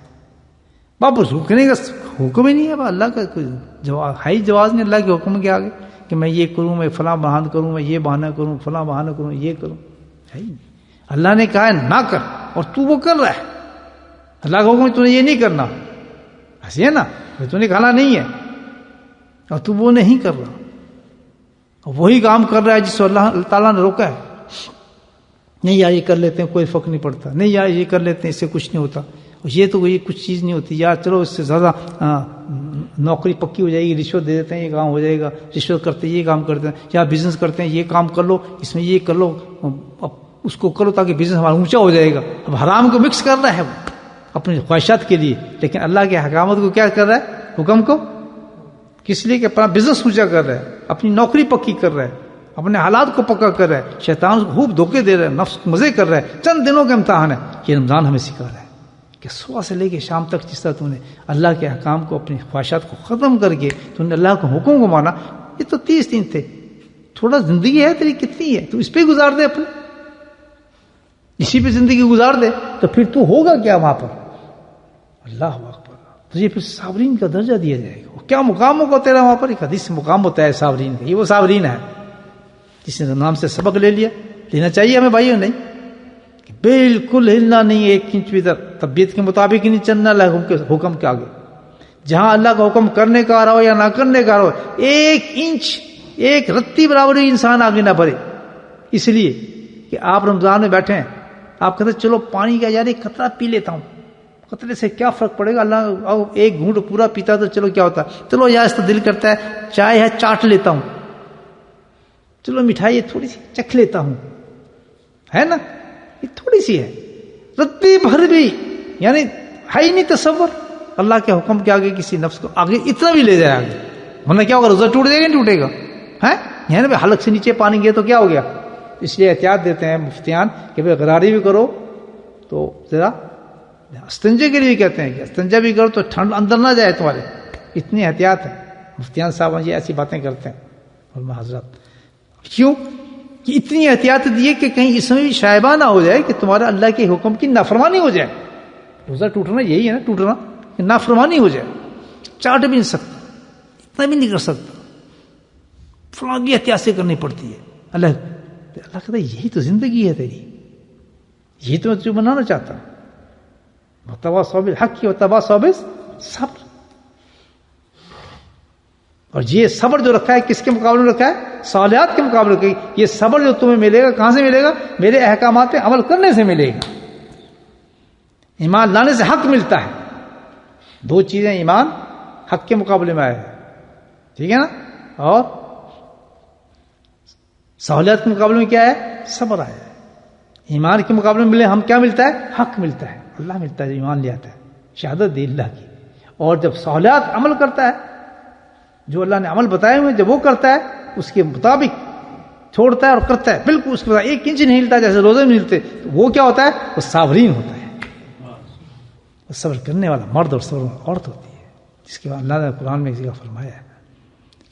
واپس رکنے کا حکم ہی نہیں ہے، اللہ کا کوئی جواز ہے ہی جواز نہیں اللہ کے حکم کے آگے کہ میں یہ کروں، میں فلاں بہانہ کروں، میں یہ بہانہ کروں، فلاں بہانہ کروں، یہ کروں، ہے ہی نہیں۔ اللہ نے کہا ہے نہ کر اور تو وہ کر رہا ہے، اللہ کا حکم تو نے یہ نہیں کرنا، ایسے ہے نا، تو نے کھانا نہیں ہے اور تو وہ نہیں کر رہا، وہی کام کر رہا ہے جس کو اللہ تعالیٰ نے روکا ہے۔ نہیں یار یہ کر لیتے ہیں کوئی فرق نہیں پڑتا، نہیں یار یہ کر لیتے ہیں اس سے کچھ نہیں ہوتا، اور یہ تو یہ کچھ چیز نہیں ہوتی یار، چلو اس سے زیادہ نوکری پکی ہو جائے گی، رشوت دے دیتے ہیں یہ کام ہو جائے گا، رشوت کرتے ہیں یہ کام کرتے ہیں، یا بزنس کرتے ہیں یہ کام کر لو، اس میں یہ کر لو، اس کو کرو تاکہ بزنس ہمارا اونچا ہو جائے گا۔ اب حرام کو مکس کر رہا ہے وہ اپنی خواہشات کے لیے، لیکن اللہ کے حکامت کو کیا کر رہا ہے؟ حکم کو کس لیے کہ اپنا بزنس اونچا کر رہا ہے، اپنی نوکری پکی کر رہا ہے، اپنے حالات کو پکا کر رہا ہے، شیطان کو خوب دھوکے دے رہا ہے، نفس کو مزے کر رہا ہے۔ چند دنوں کا امتحان ہے، یہ رمضان ہمیں سکھا رہا ہے کہ صبح سے لے کے شام تک جس طرح تو نے اللہ کے احکام کو، اپنی خواہشات کو ختم کر کے تو نے اللہ کے حکم کو مانا۔ یہ تو 30 دن تھے، تھوڑا زندگی ہے تیری کتنی ہے، تو اس پہ گزار دے، اپنے اسی پہ زندگی گزار دے، تو پھر تو ہوگا کیا وہاں پر؟ اللہ اکبر، تجھے پھر صابرین کا درجہ دیا جائے گا۔ کیا مقام ہوگا تیرا وہاں پر؟ ایک حدیث سے مقام ہوتا ہے صابرین کا، یہ وہ صابرین ہے جس نے نام سے سبق لے لیا، لینا چاہیے ہمیں بھائیوں، نہیں کہ بالکل ہلنا نہیں، 1 انچ بھی ادھر، طبیعت کے مطابق ہی نہیں چلنا اللہ کے حکم کے آگے، جہاں اللہ کا حکم کرنے کا آ رہا ہو یا نہ کرنے کا آ رہا ہو، 1 انچ 1 رتی برابر ہی انسان آگے نہ بڑھے۔ اس لیے کہ آپ رمضان میں بیٹھے ہیں، آپ کہتے ہیں چلو پانی کا یار ایک قطرہ پی لیتا ہوں، قطرے سے کیا فرق پڑے گا، اللہ 1 گھونٹ پورا پیتا تو چلو کیا ہوتا ہے، چلو یار اس تو دل کرتا ہے چائے ہے چاٹ لیتا ہوں، چلو مٹھائی تھوڑی سی چکھ لیتا ہوں، ہے نا، یہ تھوڑی سی ہے، رتی بھر بھی یعنی ہے ہی نہیں تصور اللہ کے حکم کے آگے کسی نفس کو آگے اتنا بھی لے جائے آگے، ورنہ کیا ہوگا، روزہ ٹوٹ جائے گا نہیں ٹوٹے گا، ہے یعنی بھائی حلق سے نیچے پانی گیا تو کیا ہو گیا۔ اس لیے احتیاط دیتے ہیں مفتیان کہ بھائی غراری بھی کرو تو ذرا استنجے کے لیے کہتے ہیں کہ استنجا بھی کرو تو ٹھنڈ اندر نہ جائے تمہارے، اتنی احتیاط ہے۔ مفتیان صاحب یہ ایسی باتیں کرتے ہیں، علماء حضرات، کیوں کہ اتنی احتیاط دیے کہ کہیں اس میں بھی شائبہ نہ ہو جائے کہ تمہارا اللہ کے حکم کی نافرمانی ہو جائے۔ روزہ ٹوٹنا یہی ہے نا، ٹوٹنا کہ نافرمانی ہو جائے، چاٹ بھی نہیں سکتا، اتنا بھی نہیں کر سکتا، فلاں کی احتیاط سے کرنی پڑتی ہے۔ اللہ کہتا ہے یہی تو زندگی ہے تیری، یہی تو میں تجھے بنانا چاہتا ہوں، وتواصوا بالحق وتواصوا بالصبر۔ اور یہ صبر جو رکھا ہے کس کے مقابلے میں رکھا ہے؟ صالحات کے مقابلے میں۔ یہ صبر جو تمہیں ملے گا کہاں سے ملے گا؟ میرے احکامات پہ عمل کرنے سے ملے گا، ایمان لانے سے حق ملتا ہے۔ 2 چیزیں ایمان حق کے مقابلے میں آئے ہیں، ٹھیک ہے نا، اور سہولیات کے مقابلے میں کیا ہے؟ صبر آیا ہے۔ ایمان کے مقابلے میں ملے ہم کیا ملتا ہے؟ حق ملتا ہے، اللہ ملتا ہے جو ایمان لے آتا ہے، شہادت دی اللہ کی۔ اور جب سہولیات عمل کرتا ہے، جو اللہ نے عمل بتائے ہوئے جب وہ کرتا ہے اس کے مطابق چھوڑتا ہے اور کرتا ہے، بالکل اس کے بعد 1 انچ نہیں ہلتا جیسے روزے میں ہلتے، تو وہ کیا ہوتا ہے؟ وہ صابرین ہوتا ہے، وہ صبر کرنے والا مرد اور صبر والا عورت ہوتی ہے، جس کے بعد اللہ نے قرآن میں اسی کا فرمایا ہے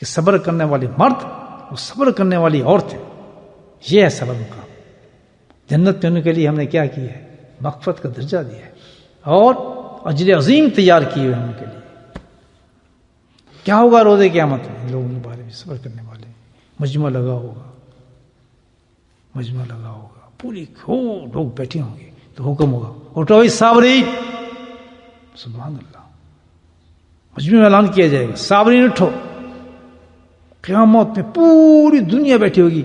کہ صبر کرنے والے مرد اور صبر کرنے والی عورت ہے، یہ ہے صبر مقام۔ جنت میں ان کے لیے ہم نے کیا کیا ہے؟ مغفرت کا درجہ دیا ہے، اور اجر عظیم تیار کیے ہوئے ہیں ان کے لیے. کیا ہوگا روزے قیامت میں؟ لوگوں کے بارے میں صبر کرنے والے مجمع لگا ہوگا، پوری لوگ بیٹھے ہوں گے تو حکم ہوگا اٹھو صابرین، سبحان اللہ، مجمع میں اعلان کیا جائے گا صابرین اٹھو. قیامت میں پوری دنیا بیٹھی ہوگی،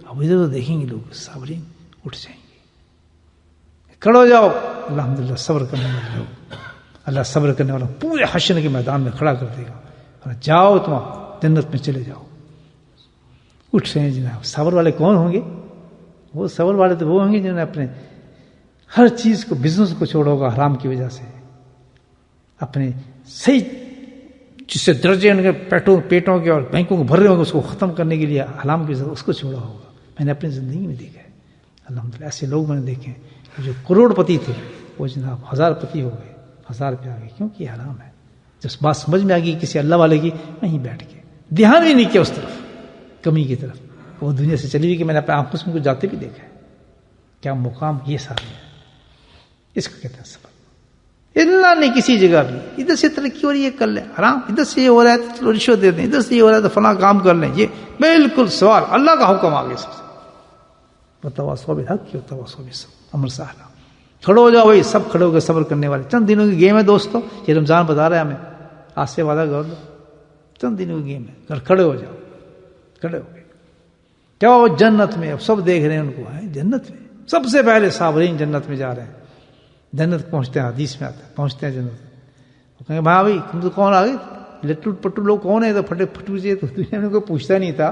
اب ادھر تو دیکھیں گے لوگ، صابرین اٹھ جائیں گے، کھڑے ہو جاؤ. الحمدللہ صبر کرنے والے لوگ، اللہ صبر کرنے والا پورے حشر کے میدان میں کھڑا کر دے گا، جاؤ تم جنت میں چلے جاؤ. اٹھ رہے ہیں جناب. صبر والے کون ہوں گے؟ وہ صبر والے تو وہ ہوں گے جنہوں نے اپنے ہر چیز کو، بزنس کو چھوڑا ہوگا حرام کی وجہ سے، اپنے صحیح جس سے درجے ان کے پیٹوں کے اور بینکوں کو بھر رہے ہوں گے اس کو ختم کرنے کے لیے حرام کی وجہ سے اس کو چھوڑا ہوگا. میں نے اپنی زندگی میں دیکھا ہے الحمدللہ، ایسے لوگ میں نے دیکھے ہیں جو کروڑ پتی تھے وہ جناب ہزار پتی ہو گئے، 1000 پہ آ گئے، کیونکہ یہ حرام ہے. جب بات سمجھ میں آ گئی کسی اللہ والے کی، وہیں بیٹھ کے دھیان بھی نہیں کیا اس طرف، کمی کی طرف، وہ دنیا سے چلی گئی کہ میں نے اپنے آنکھوں سے ان کو جاتے بھی دیکھا ہے. کیا مقام یہ سارے ہے، اس کو کہتے ہیں صبر. اللہ نے کسی جگہ بھی ادھر سے ترقی ہو رہی ہے کر لیں حرام، ادھر سے یہ ہو رہا ہے تو رشوت دے دیں، ادھر سے یہ ہو رہا ہے تو فلاں کام کر لیں، یہ بالکل سوال اللہ کا حکم آگے سب سے. وتواصوا بالحق وتواصوا بالصبر، امر سہلا. کھڑے ہو جاؤ بھائی، سب کھڑے ہو گئے صبر کرنے والے. چند دنوں کی گیم ہے دوستو، یہ رمضان بتا رہا ہے ہمیں، آج سے وعدہ کر دو، چند دنوں کی گیم ہے، کھڑے ہو جاؤ. کھڑے ہو گئے کیا ہو جنت میں، اب سب دیکھ رہے ہیں ان کو، ہے جنت میں. سب سے پہلے صابرین جنت میں جا رہے ہیں، جنت پہنچتے ہیں، حدیث میں آتا ہے پہنچتے ہیں جنت. وہ کہیں بھائی تم تو کون آ گئے، لٹو پٹو لوگ کون ہے، تو پھٹے پھٹو سے تو دنیا میں کوئی پوچھتا نہیں تھا،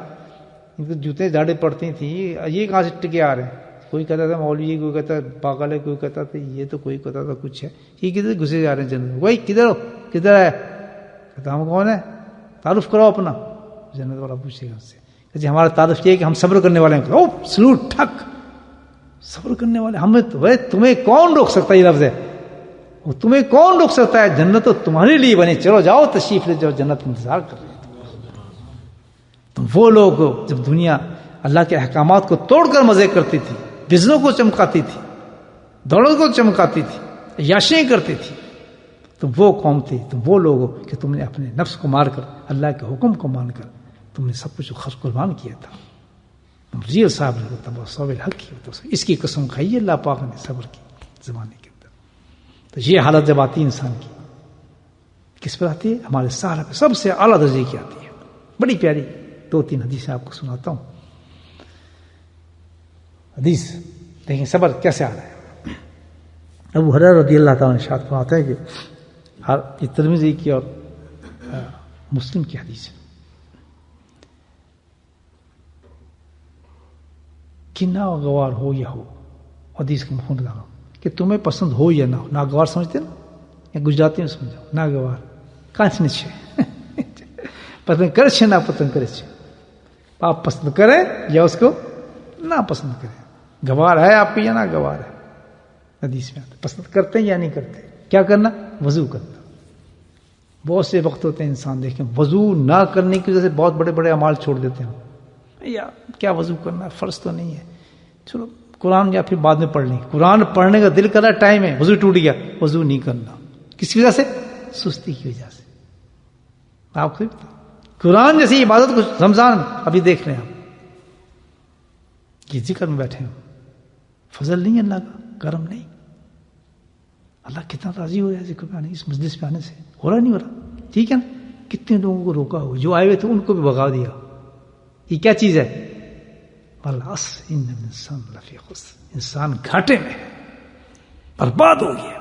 ان کو جوتے جاڑے پڑتی تھیں، یہ کہاں سے ٹکے آ رہے ہیں. کوئی کہتا تھا مولوی، کوئی کہتا پاگل ہے، کوئی کہتا تھا یہ، تو کوئی کہتا تھا کچھ ہے. یہ کدھر گھسے جا رہے ہیں جنت میں؟ بھائی کدھر ہو، کدھر ہے؟ کہتا ہم کون ہے، تعارف کرو اپنا. جنت والا پوچھے گا اس سے، کہ ہمارا تعارف یہ ہے کہ ہم صبر کرنے والے ہیں. او سلوٹ ٹھک، صبر کرنے والے ہمیں تو، تمہیں کون روک سکتا ہے، یہ لفظ ہے، وہ تمہیں کون روک سکتا ہے، جنت تو تمہارے لیے بنی، چلو جاؤ تشریف لے جاؤ، جنت انتظار کر رہے ہیں. تم وہ لوگ ہو جب دنیا اللہ کے احکامات کو توڑ کر مزے کرتی تھی، بزنوں کو چمکاتی تھی، دولت کو چمکاتی تھی، عیاشیاں کرتی تھی، تم وہ قوم تھی، تم وہ لوگ ہو کہ تم نے اپنے نفس کو مار کر، اللہ کے حکم کو مان کر تم نے سب کچھ خرچ قربان کیا تھا. تم ریل صاحب نے صبر حق کی، اس کی قسم کھائی اللہ پاک نے صبر کی زمانے کے اندر. تو یہ حالت جب آتی ہے انسان کی، کس پر آتی ہے؟ ہمارے سارے پہ سب سے اعلیٰ درجے کی آتی ہے. بڑی پیاری 2-3 حدیثیں آپ کو سناتا ہوں. حدیث دیکھیں صبر کیسے آ رہا ہے. ابو ہریرہ رضی اللہ تعالیٰ عنہ ارشاد فرماتے ہیں کہ یہ ترمذی کی اور مسلم کی حدیث ہے کہ ناگوار ہو یا ہو، حدیث کا مفہوم لگا کہ تمہیں پسند ہو یا نہ ہو. ناگوار سمجھتے نا، یا گجراتی میں سمجھاؤ ناگوار کانچنے چھے پسند کرے چھے نہ پسند کرے چھے، آپ پسند کریں یا اس کو نہ پسند کریں. گوار ہے آپ کو یا نہ گوار ہے، حدیث میں آتا ہے. پسند کرتے ہیں یا نہیں کرتے، کیا کرنا؟ وضو کرنا. بہت سے وقت ہوتے ہیں انسان دیکھیں وضو نہ کرنے کی وجہ سے بہت بڑے بڑے اعمال چھوڑ دیتے ہیں. یا کیا وضو کرنا، فرض تو نہیں ہے، چلو قرآن یا پھر بعد میں پڑھ لیں. قرآن پڑھنے کا دل کر رہا ہے، ٹائم ہے، وضو ٹوٹ گیا، وضو نہیں کرنا. کس وجہ سے؟ سستی کی وجہ سے. آپ کو قرآن جیسی عبادت کو رمضان ابھی دیکھ رہے ہیں آپ، یہ ذکر میں بیٹھے ہیں، فضل نہیں اللہ کا، کرم نہیں. اللہ کتنا راضی ہو رہا ہے ذکر پہ آنے، اس مجلس پہ آنے سے. ہو رہا نہیں ہو رہا؟ ٹھیک ہے نا. کتنے لوگوں کو روکا ہو، جو آئے ہوئے تھے ان کو بھی بھگا دیا. یہ کیا چیز ہے؟ والعصر ان الانسان لفی خسر، انسان گھاٹے میں برباد ہو گیا.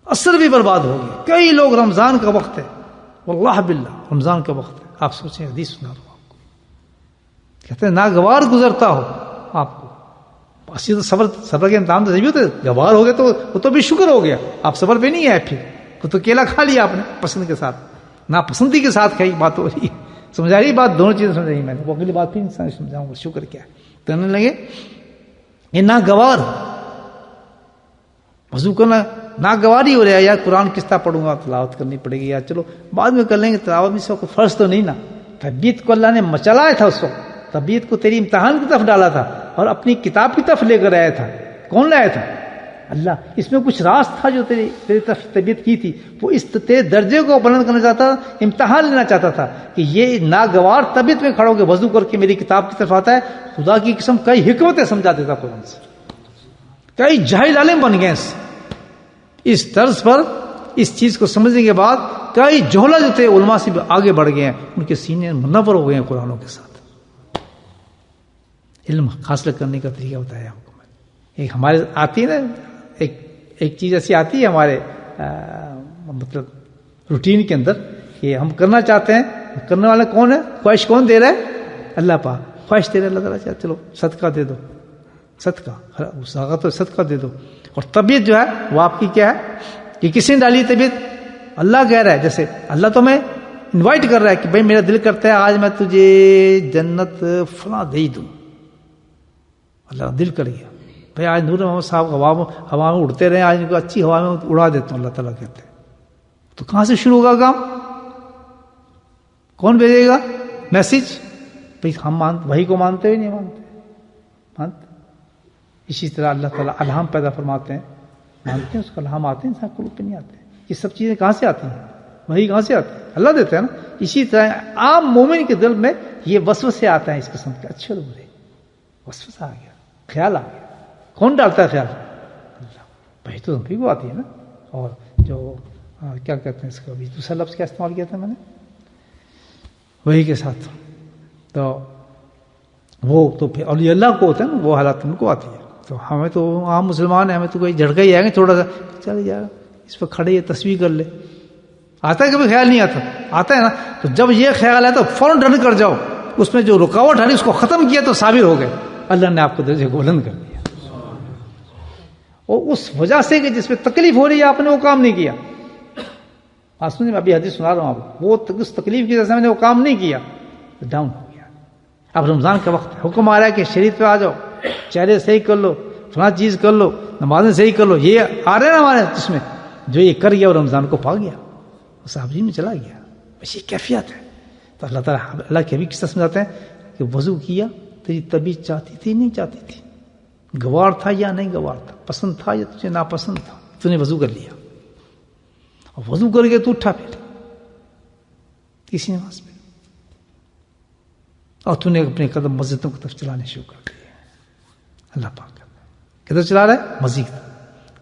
عصر بھی برباد ہو گیا. کئی لوگ، رمضان کا وقت ہے، واللہ باللہ رمضان کا وقت ہے، آپ سوچیں حدیث سنا رہا ہوں آپ کو، کہتے ہیں ناگوار گزرتا ہو آپ کو. اسی تو صبر کے امتحان تو صحیح ہوتے، گوار ہو گئے تو وہ تو بھی شکر ہو گیا، آپ صبر پہ نہیں آئے. پھر وہ تو کیلا کھا لیا آپ نے پسند کے ساتھ، ناپسندی کے ساتھ کھائی. بات ہو رہی ہے، سمجھا رہی بات، دونوں چیزیں سمجھ رہی میں نے. وہ اگلی بات پھر انسان سمجھاؤں گا شکر کیا ہے. کہنے لگے یہ ناگوار وضو کرنا ناگوار ہی ہو رہا ہے. یار قرآن کس طرح پڑھوں گا، تلاوت کرنی پڑے گی، یا چلو بعد میں کر لیں گے. تلاوت میں سے کوئی فرض تو نہیں نا. طبیعت کو اللہ نے مچلایا تھا اس وقت، طبیعت کو تیری امتحان کی طرف ڈالا تھا اور اپنی کتاب کی طرف لے کر آیا تھا. کون لایا تھا؟ اللہ اس میں کچھ راز تھا جو تیری طبیعت کی تھی، وہ اس تیرے درجے کو بلند کرنا چاہتا تھا، امتحان لینا چاہتا تھا کہ یہ ناگوار طبیعت میں کھڑا ہو کے وضو کر کے میری کتاب کی طرف آتا ہے. خدا کی قسم کئی حکمتیں سمجھا دیتا قرآن سے، کئی جاہل عالم بن گئے اس طرز پر. اس چیز کو سمجھنے کے بعد کئی جوہلا جو تھے علماء سے بھی آگے بڑھ گئے ہیں، ان کے سینے منور ہو گئے ہیں قرآنوں کے ساتھ. علم حاصل کرنے کا طریقہ بتایا ہم کو. ایک ہمارے آتی ہے نا، ایک چیز ایسی آتی ہے ہمارے مطلب روٹین کے اندر کہ ہم کرنا چاہتے ہیں، کرنے والا کون ہے؟ خواہش کون دے رہا ہے؟ اللہ پاک. خواہش دے رہا ہے اللہ تعالیٰ، چلو صدقہ دے دو، صدقہ تو صدقہ دے دو. اور طبیعت جو ہے وہ آپ کی کیا ہے؟ کہ کسی نے ڈالی طبیعت؟ اللہ کہہ رہا ہے. جیسے اللہ تو میں انوائٹ کر رہا ہے کہ بھائی میرا دل کرتا ہے آج میں تجھے جنت فلاں دے ہی دوں. اللہ دل کر گیا بھائی آج نور محمد صاحب ہوا میں اڑتے رہے، آج ان کو اچھی ہوا میں اڑا دیتا ہوں. اللہ تعالیٰ کہتے ہیں تو کہاں سے شروع ہوگا کام؟ کون بھیجے گا میسج؟ بھائی ہم وہی کو مانتے ہوئے نہیں مانتے. اسی طرح اللہ تعالیٰ الہام پیدا فرماتے ہیں، مانتے ہیں اس کا الہام آتے ہیں، انسان قلوب پہ نہیں آتے. یہ سب چیزیں کہاں سے آتی ہیں؟ وہی کہاں سے آتی ہے؟ اللہ دیتے ہیں نا. اسی طرح عام مومن کے دل میں یہ وسوسے آتا ہے اس قسم کے، اچھے اور برے. وسوسہ آ گیا، خیال آ گیا. کون ڈالتا ہے خیال؟ اللہ. بھائی تو ہم کو آتی ہے نا. اور جو کیا کہتے ہیں اس کا، دوسرا لفظ کیا استعمال کیا تھا میں نے وہی کے ساتھ، تو وہ تو پھر اولیاء اللہ کو ہوتا ہے نا، وہ حالات ان کو آتی ہے. تو ہمیں تو عام مسلمان ہیں، ہمیں تو کوئی جھڑکا ہی آئے گا تھوڑا سا، چل یار اس پہ کھڑے یہ تصویر کر لے. آتا ہے کبھی خیال؟ نہیں آتا ہے نا. تو جب یہ خیال ہے تو فوراً ڈن کر جاؤ، اس میں جو رکاوٹ ہے اس کو ختم کیا تو صابر ہو گئے. اللہ نے آپ کو درجے کو بلند کر دیا. اور اس وجہ سے کہ جس پہ تکلیف ہو رہی ہے آپ نے وہ کام نہیں کیا. سنیں میں ابھی حدیث سنا رہا ہوں آپ کو، وہ اس تکلیف کی وجہ سے میں نے وہ کام نہیں کیا، ڈاؤن ہو گیا. اب رمضان کا وقت حکم آ رہا ہے کہ شریعت پہ آ جاؤ، چہرے صحیح کر لو، فلاں چیز کر لو، نمازیں صحیح کر لو. یہ آ رہے ہیں ہمارے جس میں جو یہ کر گیا وہ رمضان کو پا گیا، صحابی میں چلا گیا. بس یہ کیفیت ہے. تو اللہ تعالیٰ اللہ کے بھی کس طرح سمجھاتے ہیں کہ وضو کیا، تیری طبیعت چاہتی تھی نہیں چاہتی تھی، گوار تھا یا نہیں گوار تھا، پسند تھا یا تجھے ناپسند تھا، تو نے وضو کر لیا. اور وضو کر کے تو اٹھا پھر کسی نماز پہ، اور تو نے اپنے قدم مسجدوں کی طرف چلانے شروع کر دیے. اللہ پاک کدھر چلا رہا ہے؟ مسجد.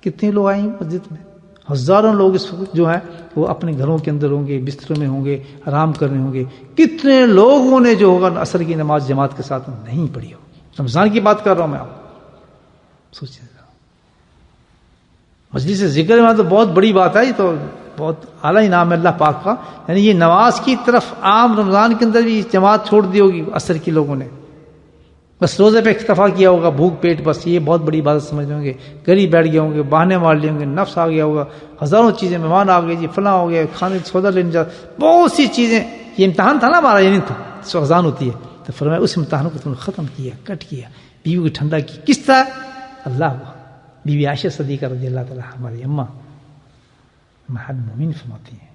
کتنے لوگ آئیں گے مسجد میں؟ ہزاروں لوگ اس وقت جو ہیں وہ اپنے گھروں کے اندر ہوں گے، بستروں میں ہوں گے، آرام کر رہے ہوں گے. کتنے لوگوں نے جو ہوگا عصر کی نماز جماعت کے ساتھ نہیں پڑھی ہو. رمضان کی بات کر رہا ہوں میں، آپ سوچیے. مجلس ذکر میں تو بہت بڑی بات ہے، یہ تو بہت اعلیٰ انعام ہے اللہ پاک کا. یعنی یہ نماز کی طرف عام رمضان کے اندر بھی جماعت چھوڑ دی ہوگی عصر کی لوگوں نے، بس روزے پہ اکتفا کیا ہوگا، بھوک پیٹ، بس یہ بہت بڑی بات سمجھ ہوں گے. غریب بیٹھ گئے ہوں گے، بہانے مار لیے ہوں گے، نفس آ گیا ہوگا، ہزاروں چیزیں، مہمان آ گئے جی، فلاں ہو گیا، کھانے سودا لینے جا، بہت سی چیزیں. یہ امتحان تھا نا ہمارا، یہ نہیں تھا سوزان ہوتی ہے. تو فرمایا اس امتحان کو تم نے ختم کیا، کٹ کیا، بیوی کو ٹھنڈا کی. کس طرح؟ اللہ ہوا. بی بی عائشہ صدیقہ رضی اللہ تعالیٰ ہماری اماں محب مومن فرماتی ہیں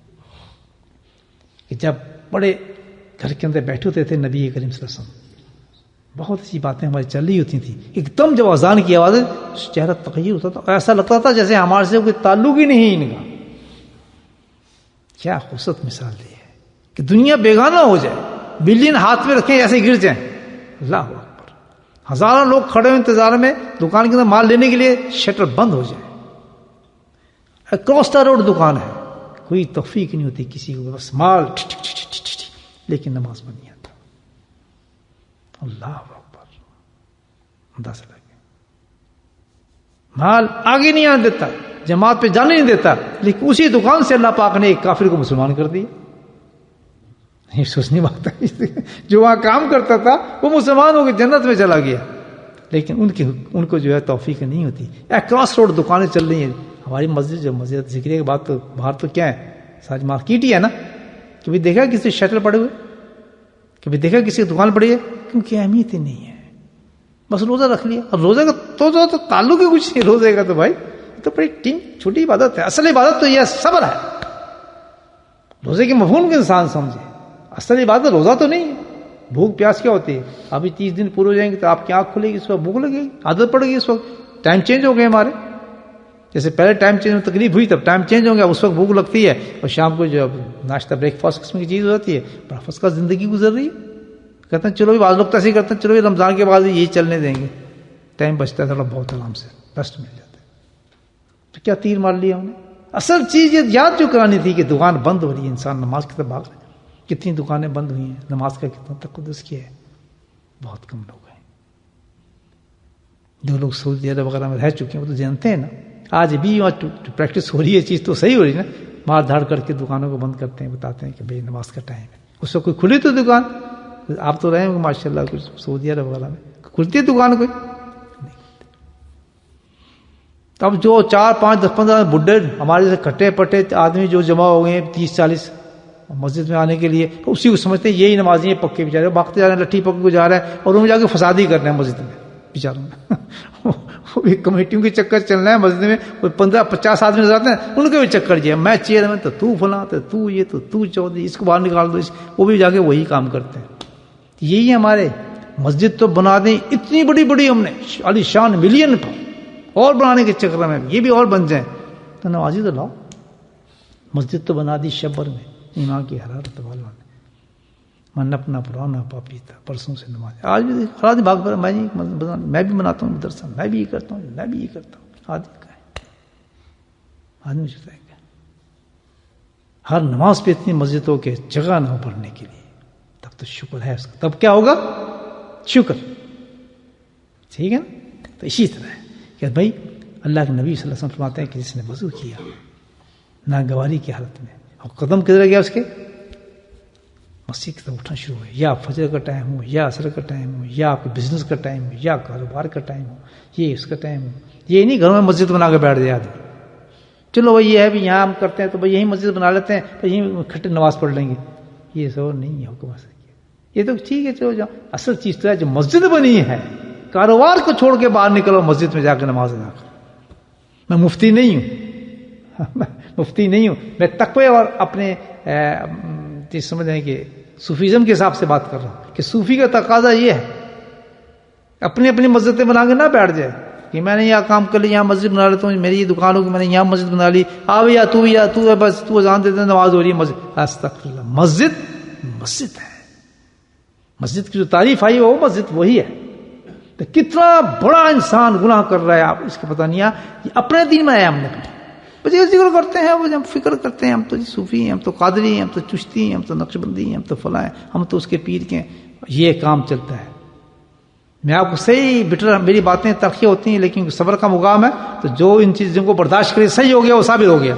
کہ جب بڑے گھر کے اندر بیٹھے ہوتے تھے نبی کریم صلی اللہ علیہ وسلم، بہت سی باتیں ہماری چل رہی ہوتی تھیں، ایک دم جب اذان کی آواز چہرہ تغیر ہوتا تھا، ایسا لگتا تھا جیسے ہمارے سے کوئی تعلق ہی نہیں ان کا. کیا خوبصورت مثال دی ہے کہ دنیا بیگانہ ہو جائے، بلین ہاتھ میں رکھیں ایسے گر جائیں. اللہ اکبر. ہزاروں لوگ کھڑے ہوئے انتظار میں دکان کے اندر مال لینے کے لیے، شٹر بند ہو جائے، اکراس دا روڈ دکان ہے، کوئی توفیق نہیں ہوتی کسی کو، بس مال لیکن نماز میں نہیں آتا. اللہ اکبر. اندازہ لگے مال آگے نہیں آنے دیتا، جماعت پہ جانے نہیں دیتا، لیکن اسی دکان سے اللہ پاک نے ایک کافر کو مسلمان کر دیا. یہ سوچنی بات ہے، جو وہاں کام کرتا تھا وہ مسلمان ہو کے جنت میں چلا گیا، لیکن ان کو جو ہے توفیق نہیں ہوتی. کراس روڈ دکانیں چل رہی ہیں. ہماری مسجد جو مسجد ذکر کے بعد تو باہر تو کیا ہے، ساری مارکیٹ ہی ہے نا. کبھی دیکھا کسی شٹر پڑے ہوئے؟ کبھی دیکھا کسی دکان پڑی ہے؟ کیونکہ اہمیت ہی نہیں ہے، بس روزہ رکھ لیا. اور روزے کا تو تعلق ہی کچھ نہیں. روزے کا تو بھائی تو بڑی چھوٹی عبادت ہے. اصل عبادت تو یہ صبر ہے. روزے کے مفہوم کے انسان سمجھے. اصل عبادت روزہ تو نہیں ہے. بھوک پیاس کیا ہوتی ہے؟ ابھی 30 دن پورے ہو جائیں گے تو آپ کی آنکھ کھلے گی، اس وقت بھوک لگے گی، عادت پڑے گی. اس وقت ٹائم چینج ہو گئے ہمارے. جیسے پہلے ٹائم چینج تکلیف ہوئی تب ٹائم چینج ہو گیا, اس وقت بھوک لگتی ہے اور شام کو جو ناشتہ بریک فاسٹ قسم کی چیز ہوتی ہے, بڑا فرسٹ کلاس زندگی گزر رہی ہے. کہتے ہیں چلو بعض لوگ ایسے کرتے ہیں, چلو رمضان کے بعد یہی چلنے دیں گے, ٹائم بچتا ہے تھوڑا بہت آرام سے ریسٹ مل جاتا ہے. تو کیا تیر مار لیا انہیں. اصل چیز یہ یاد جو کرانی تھی کہ دکان بند ہو رہی ہے, انسان نماز کی طرف بھاگ رہے ہیں. کتنی دکانیں بند ہوئی ہیں, نماز کا کتنا تقدس کیا ہے, بہت کم لوگ ہیں. جو لوگ سعودی عرب وغیرہ میں رہ چکے ہیں وہ تو جانتے ہیں نا, آج بھی وہاں پریکٹس ہو رہی ہے چیز تو صحیح ہو رہی ہے نا. مار دھاڑ کر کے دکانوں کو بند کرتے ہیں, بتاتے ہیں کہ بھائی نماز کا ٹائم ہے. اس وقت کوئی کھلی تو دکان, آپ تو رہے ہوں گے ماشاء اللہ کچھ سعودی عرب وغیرہ میں, کھلتی ہے دکان کوئی نہیں. اب جو 4 5 10 15 بڈھے ہمارے سے کٹے پٹے آدمی جو جمع ہو گئے ہیں 30 40 مسجد میں آنے کے لیے, اسی کو سمجھتے ہیں یہی نمازی ہیں پکے بیچارے, بھاگتے جا رہے ہیں لٹھی پکے کو جا رہا ہے اور ان میں جا کے فسادی کر رہے ہیں مسجد میں بیچاروں میں. وہ بھی کمیٹیوں کے چکر چل رہے ہیں مسجد میں, کوئی 15 50 آدمی نظر آتے ہیں, ان کے بھی چکر جو ہے میں چیئر میں تو فلاں تو یہ تو چودھری, اس کو باہر نکال دو, وہ بھی جا کے وہی کام کرتے ہیں. یہی ہمارے مسجد تو بنا دیں اتنی بڑی بڑی ہم نے عالی شان ملین پر, اور بنانے کے چکر میں یہ بھی اور بن جائیں تو نمازی تو لاؤ. مسجد تو بنا دی شبر میں ایمان کی حرارت والوں نے, من اپنا پرانا پاپی تھا پرسوں سے نماز. آج بھی آدمی بھاگ پر میں بھی بناتا ہوں مدرسہ, میں بھی یہ کرتا ہوں, میں بھی یہ کرتا ہوں. آدمی کا ہے, آدمی چاہتا ہے کہ ہر نماز پہ اتنی مسجدوں کے جگہ نہ ہو پڑھنے کے لیے, تب تو شکر ہے اس کا. تب کیا ہوگا شکر, ٹھیک ہے نا. تو اسی طرح ہے کہ بھائی اللہ کے نبی صلی اللہ علیہ وسلم فرماتے ہیں کہ جس نے وضو کیا ناگواری کی حالت میں اور قدم کدھر گیا اس کے مسجد کی طرف اٹھنا شروع ہو, یا فجر کا ٹائم ہو, یا عصر کا ٹائم ہو, یا آپ کے بزنس کا ٹائم ہو, یا کاروبار کا ٹائم ہو, یہ اس کا ٹائم ہو. یہ نہیں گھر میں مسجد بنا کے بیٹھ جائے آدمی, چلو بھائی یہ ہے بھی یہاں ہم کرتے ہیں تو بھائی یہیں مسجد بنا لیتے ہیں, تو یہیں کھٹے نماز پڑھ لیں گے. یہ سب نہیں ہے حکم ایسا کیا. یہ تو ٹھیک ہے چلو جاؤ, اصل چیز تو ہے جو مسجد بنی ہے, کاروبار کو چھوڑ کے باہر نکلو, مسجد میں جا کے نماز ادا کرو. میں مفتی نہیں ہوں, مفتی نہیں ہوں, میں تقوی اور اپنے چیز سمجھ رہے ہیں کہ صوفیزم کے حساب سے بات کر رہا ہوں کہ صوفی کا تقاضا یہ ہے اپنی اپنی مسجدیں بنا کے نہ بیٹھ جائے کہ میں نے یہاں کام کر لی, یہاں مسجد بنا لیتا ہوں, میری یہ دکان ہوگی میں نے یہاں مسجد بنا لی, یا تو ہے بس تو اذان دیتے نماز ہو رہی ہے مسجد. استغفر اللہ, مسجد ہے. مسجد کی جو تعریف آئی وہ مسجد وہی ہے. تو کتنا بڑا انسان گناہ کر رہا ہے, آپ اس کا پتہ نہیں ہے. یہ اپنے دین میں آیا, ہم نے بس یہ ذکر کرتے ہیں, ہم فکر کرتے ہیں ہم تو صوفی ہیں, ہم تو قادری ہیں, ہم تو چشتی ہیں, ہم تو نقش بندی ہیں, ہم تو فلاں ہیں, ہم تو اس کے پیر کے ہیں. یہ کام چلتا ہے. میں آپ کو صحیح بٹر, میری باتیں تلخی ہوتی ہیں لیکن صبر کا مقام ہے, تو جو ان چیزوں کو برداشت کرے صحیح ہو گیا وہ ثابت ہو گیا.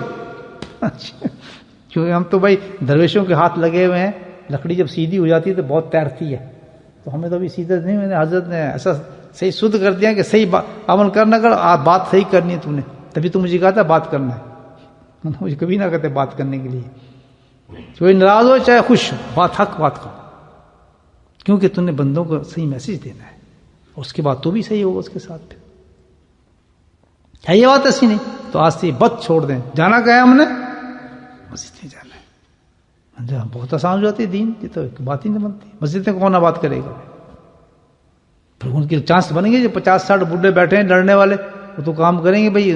کیونکہ ہم تو بھائی درویشوں کے ہاتھ لگے ہوئے ہیں, لکڑی جب سیدھی ہو جاتی ہے تو بہت تیرتی ہے, تو ہمیں تو ابھی سیدھا نہیں, میں نے حضرت نے ایسا صحیح شدھ کر دیا کہ صحیح عمل کرنا کر, بات صحیح کرنی ہے تم نے, تبھی تو مجھے کہا تھا بات کرنا ہے. مجھے کبھی نہ کہتے بات کرنے کے لیے, کوئی ناراض ہو چاہے خوش ہو, بات حق بات کرو, کیونکہ تم نے بندوں کو صحیح میسج دینا ہے, اس کے بعد تو بھی صحیح ہوگا اس کے ساتھ. پھر ہے یہ بات ایسی نہیں تو آج سے بت چھوڑ دیں. جانا کیا ہے ہم نے مسجد میں جانا ہے. بہت آسان ہو جاتی ہے دین, یہ تو بات ہی نہیں بنتی. مسجد میں کون بات کرے گا, پھر ان کے چانس بنیں گے جو 50-60 بڈھے بیٹھے ہیں لڑنے والے, وہ تو کام کریں گے بھائی.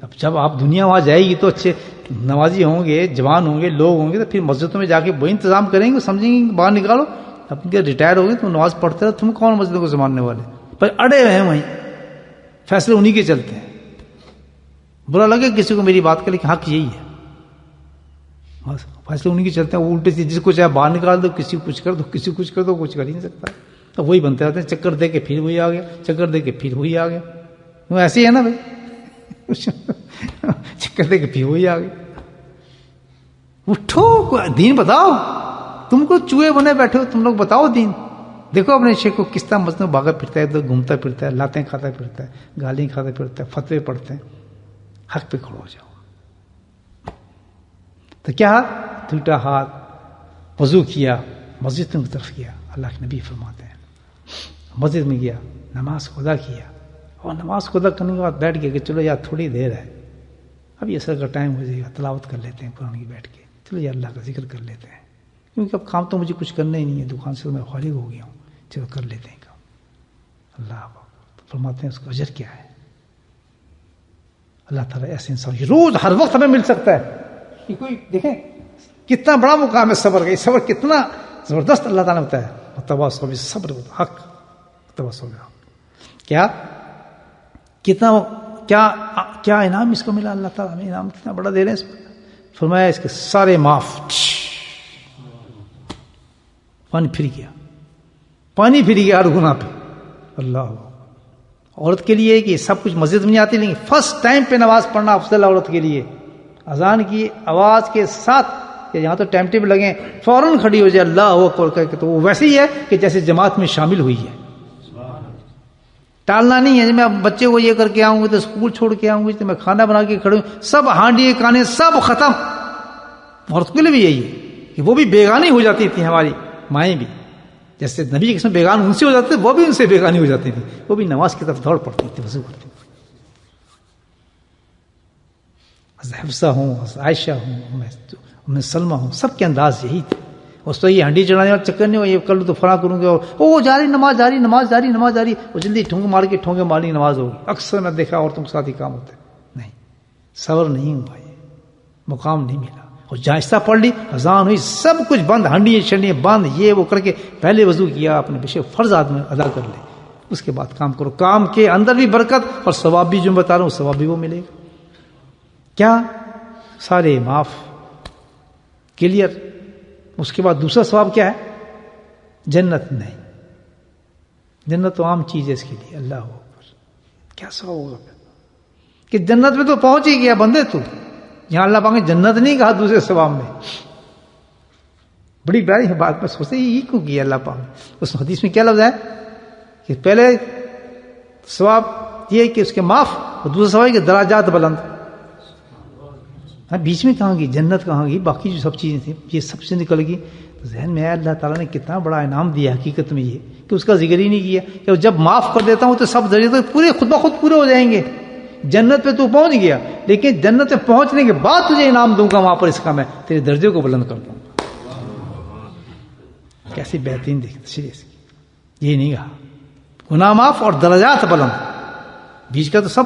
اب جب آپ دنیا وہاں جائے گی تو اچھے نمازی ہوں گے, جوان ہوں گے, لوگ ہوں گے, تو پھر مسجدوں میں جا کے وہی انتظام کریں گے, سمجھیں گے باہر نکالو. اب کے ریٹائر ہو گئے تم نماز پڑھتے رہو, تم کون مسجدوں کو سنبھالنے والے, پر اڑے ہوئے ہیں وہیں, فیصلے انہی کے چلتے ہیں. برا لگے کسی کو میری بات کرے کہ حق یہی ہے, بس فیصلے انہی کے چلتے ہیں. وہ الٹے سے جس کو چاہے باہر نکال دو, کسی کو کچھ کر دو, کسی کو کچھ کر دو, کچھ کر ہی نہیں سکتا. تو وہی بنتے رہتے ہیں, چکر دے کے پھر وہی آ گیا, چکر دے کے پھر وہی آ گیا. وہ ایسے ہی ہے نا بھائی, چکر دے کے پھر وہی آ گیا. اٹھو, دین بتاؤ. تم کو چوہے بنے بیٹھے ہو, تم لوگ بتاؤ دین. دیکھو اپنے شیخ کو کس طرح مسجد میں بھاگا پھرتا ہے, ادھر گھومتا پھرتا ہے, لاتیں کھاتا پھرتا ہے, گالیاں کھاتا پھرتا ہے, فتوے پڑھتے ہیں. حق پہ کھڑو ہو جاؤ. تو کیا ٹوٹا ہاتھ, وضو کیا, مسجد کی طرف کیا. اللہ کے نبی فرماتے ہیں مسجد میں گیا, نماز کو ادا کیا, اور نماز کو ادا کرنے کے بعد بیٹھ گیا کہ چلو یار تھوڑی دیر ہے, اب یہ عصر کا ٹائم ہو جائے گا, تلاوت کر لیتے ہیں قرآن کی بیٹھ کے, چلو یار اللہ کا ذکر کر لیتے ہیں, کیونکہ اب کام تو مجھے کچھ کرنا ہی نہیں ہے, دکان سے میں فارغ ہو گیا ہوں, چلو کر لیتے ہیں کام. اللہ فرماتے ہیں اس کا اجر کیا ہے. اللہ تعالیٰ ایسے انسان روز ہر وقت ہمیں مل سکتا ہے. یہ کوئی دیکھیں کتنا بڑا مقام ہے صبر کا. یہ صبر کتنا زبردست اللہ تعالیٰ نے بتایا. تواصوا بالصبر والحق، تواصوا بالحق. کیا کتنا کیا انعام اس کو ملا. اللہ تعالیٰ ہمیں انعام کتنا بڑا دے رہے ہیں اس پر. فرمایا اس کے سارے معاف. پانی پھر گیا، پانی پھر گیا ہر گناہ پہ. اللہ عورت کے لیے کہ سب کچھ مسجد میں نہیں آتی، لیکن فرسٹ ٹائم پہ نماز پڑھنا افضل عورت کے لیے. اذان کی آواز کے ساتھ یہاں تو ٹائم ٹیبل لگے فوراً کھڑی ہو جائے اللہ اکبر کر کے، تو وہ ویسے ہی ہے کہ جیسے جماعت میں شامل ہوئی ہے. ٹالنا نہیں ہے. میں بچے کو یہ کر کے آؤں گی تو اسکول چھوڑ کے آؤں گی تو میں کھانا بنا کے کھڑوں، سب ہانڈی کانے سب ختم. عورت کے لیے بھی یہی ہے کہ وہ بھی بیگانی ہو جاتی تھی. ہماری مائیں بھی جیسے نبی کے قسم بیگان ان سے ہو جاتے تھے، وہ بھی ان سے بیگانی ہو جاتی تھی. وہ بھی نماز کی طرف دوڑ پڑتی تھی، وضو کرتی تھی. حفصہ ہوں، عائشہ ہوں، میں سلمہ ہوں، سب کے انداز یہی تھے. اس تو یہ ہنڈی چڑھانے والا چکر نہیں ہو، یہ کر لوں تو فلاں کروں گے، اور وہ جاری نماز جاری نماز جاری نماز جاری، وہ جلدی ٹھونگ مار کے ٹھونگے مارنی نماز ہوگی. اکثر میں دیکھا عورتوں کے ساتھ ہی کام ہوتا ہے. نہیں، صبر نہیں ہوا، یہ مقام نہیں ملا. اور جائزہ پڑھ لی، اذان ہوئی، سب کچھ بند، ہنڈی چڑھنی بند، یہ وہ کر کے پہلے وضو کیا، اپنے بشے فرض آدمی ادا کر لے، اس کے بعد کام کرو. کام کے اندر بھی برکت اور ثواب بھی، جو بتا رہا ہوں ثواب بھی وہ ملے گا. کیا سارے معاف، کلیئر. اس کے بعد دوسرا ثواب کیا ہے؟ جنت. نہیں، جنت تو عام چیز ہے اس کے لیے. اللہ اکبر، کیا ثواب ہوگا کہ جنت میں تو پہنچ ہی گیا بندے. تو یہاں اللہ پاک نے جنت نہیں کہا دوسرے ثواب میں. بڑی پیاری بات میں سوچتے یہ کیوں کیا اللہ پاک نے. اس حدیث میں کیا لفظ ہے کہ پہلے ثواب یہ کہ اس کے معاف، اور دوسرا ثواب کہ درجات بلند. بیچ میں کہاں گی جنت، کہاں گی باقی جو سب چیزیں تھیں، یہ سب سے نکل گئی. تو ذہن میں آیا اللہ تعالیٰ نے کتنا بڑا انعام دیا حقیقت میں، یہ کہ اس کا ذکر ہی نہیں کیا کہ جب معاف کر دیتا ہوں تو سب ذریعے پورے خود بخود پورے ہو جائیں گے. جنت پہ تو پہنچ گیا، لیکن جنت میں پہنچنے کے بعد تجھے انعام دوں گا وہاں پر، اس کا میں تیرے درجے کو بلند کر دوں گا. کیسی بہترین دیکھ. یہ نہیں کہا گناہ معاف اور درجات بلند. بیچ کا تو سب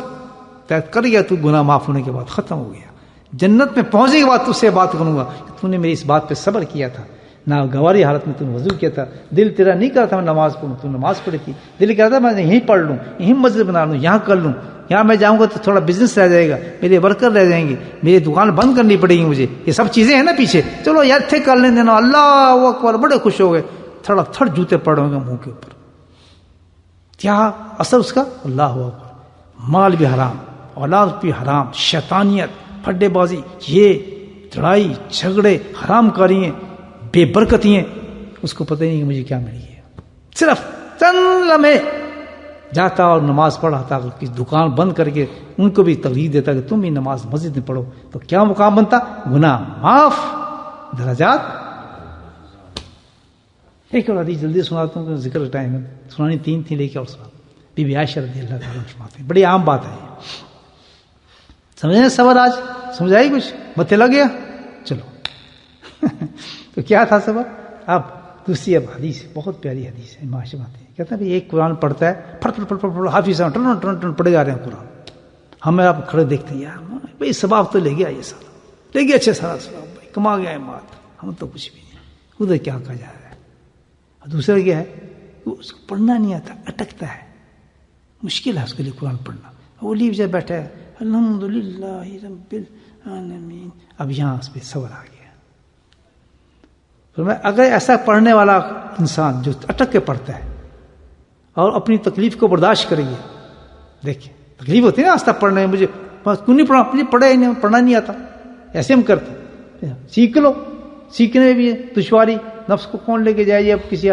طے کر گیا، تو گناہ معاف ہونے کے بعد ختم ہو گیا. جنت میں پہنچنے کے بعد تجھ سے بات کروں گا کہ تو نے میری اس بات پہ صبر کیا تھا، نہ گواری حالت میں تو نے وضو کیا تھا، دل تیرا نہیں کرتا میں نماز پڑھوں، تو نماز پڑھی تھی، دل کہتا میں یہیں پڑھ لوں، یہیں مسجد بنا لوں، یہاں کر لوں، یہاں میں جاؤں گا تو تھوڑا بزنس رہ جائے گا، میرے ورکر رہ جائیں گے، میری دکان بند کرنی پڑے گی مجھے. یہ سب چیزیں ہیں نا پیچھے. چلو یار تھے کر لیں دینا. اللہ اکبر، بڑے خوش ہو گئے، تھوڑا تھڑ جوتے پڑوں گے منہ کے اوپر. کیا اثر اس کا؟ اللہ اکبر. مال بھی حرام، اولاد بھی حرام، شیطانیت، پھڈے بازی، یہ لڑائی جھگڑے، حرام کاریاں، بے برکتیاں، اس کو پتہ نہیں کہ مجھے کیا مل گیا. صرف چند لمحے جاتا اور نماز پڑھاتا، کہ دکان بند کر کے ان کو بھی ترغیب دیتا کہ تم بھی نماز مسجد میں پڑھو، تو کیا مقام بنتا؟ گناہ معاف، درجات. ایک اور حدیث جلدی سناتا ہوں، ذکر ٹائم سنانی 3 تھی، لے کے اور سنا. بی بی عائشہ رضی اللہ تعالیٰ عنہا، بڑی عام بات ہے. سمجھیں صبر؟ آج سمجھ آئی کچھ؟ متے لگ گیا؟ چلو. تو کیا تھا صبر؟ اب دوسری حدیث بہت پیاری حدیث ہے. معاشرے میں کہتے ہیں بھائی ایک قرآن پڑھتا ہے، پھٹ پھٹ پھٹ پھٹ حافظ ٹرن ٹرن ٹرن پڑھے جا رہے ہیں قرآن. ہمیں آپ کھڑے دیکھتے ہیں، یار بھائی ثواب تو لے گیا، یہ سارا لے گیا، اچھا سارا ثواب بھائی کما گیا ہے مات. ہم تو کچھ بھی نہیں، ادھر کیا کہا جا رہا ہے. اور دوسرا کیا ہے، وہ اس کو پڑھنا نہیں آتا، اٹکتا ہے، مشکل ہے اس کے لیے قرآن پڑھنا. وہ لیو جائے بیٹھا ہے، الحمدللہ رب العالمین. اب یہاں اس پہ صبر آ گیا. تو میں اگر ایسا پڑھنے والا انسان جو اٹک کے پڑھتا ہے اور اپنی تکلیف کو برداشت کرے گی، دیکھیں تکلیف ہوتی ہے نا آستہ پڑھنے میں، مجھے کیوں نہیں پڑھا، مجھے پڑھا ہی نہیں، پڑھنا نہیں آتا. ایسے ہم کرتے، سیکھ لو. سیکھنے میں بھی دشواری، نفس کو کون لے کے جائے، اب کسی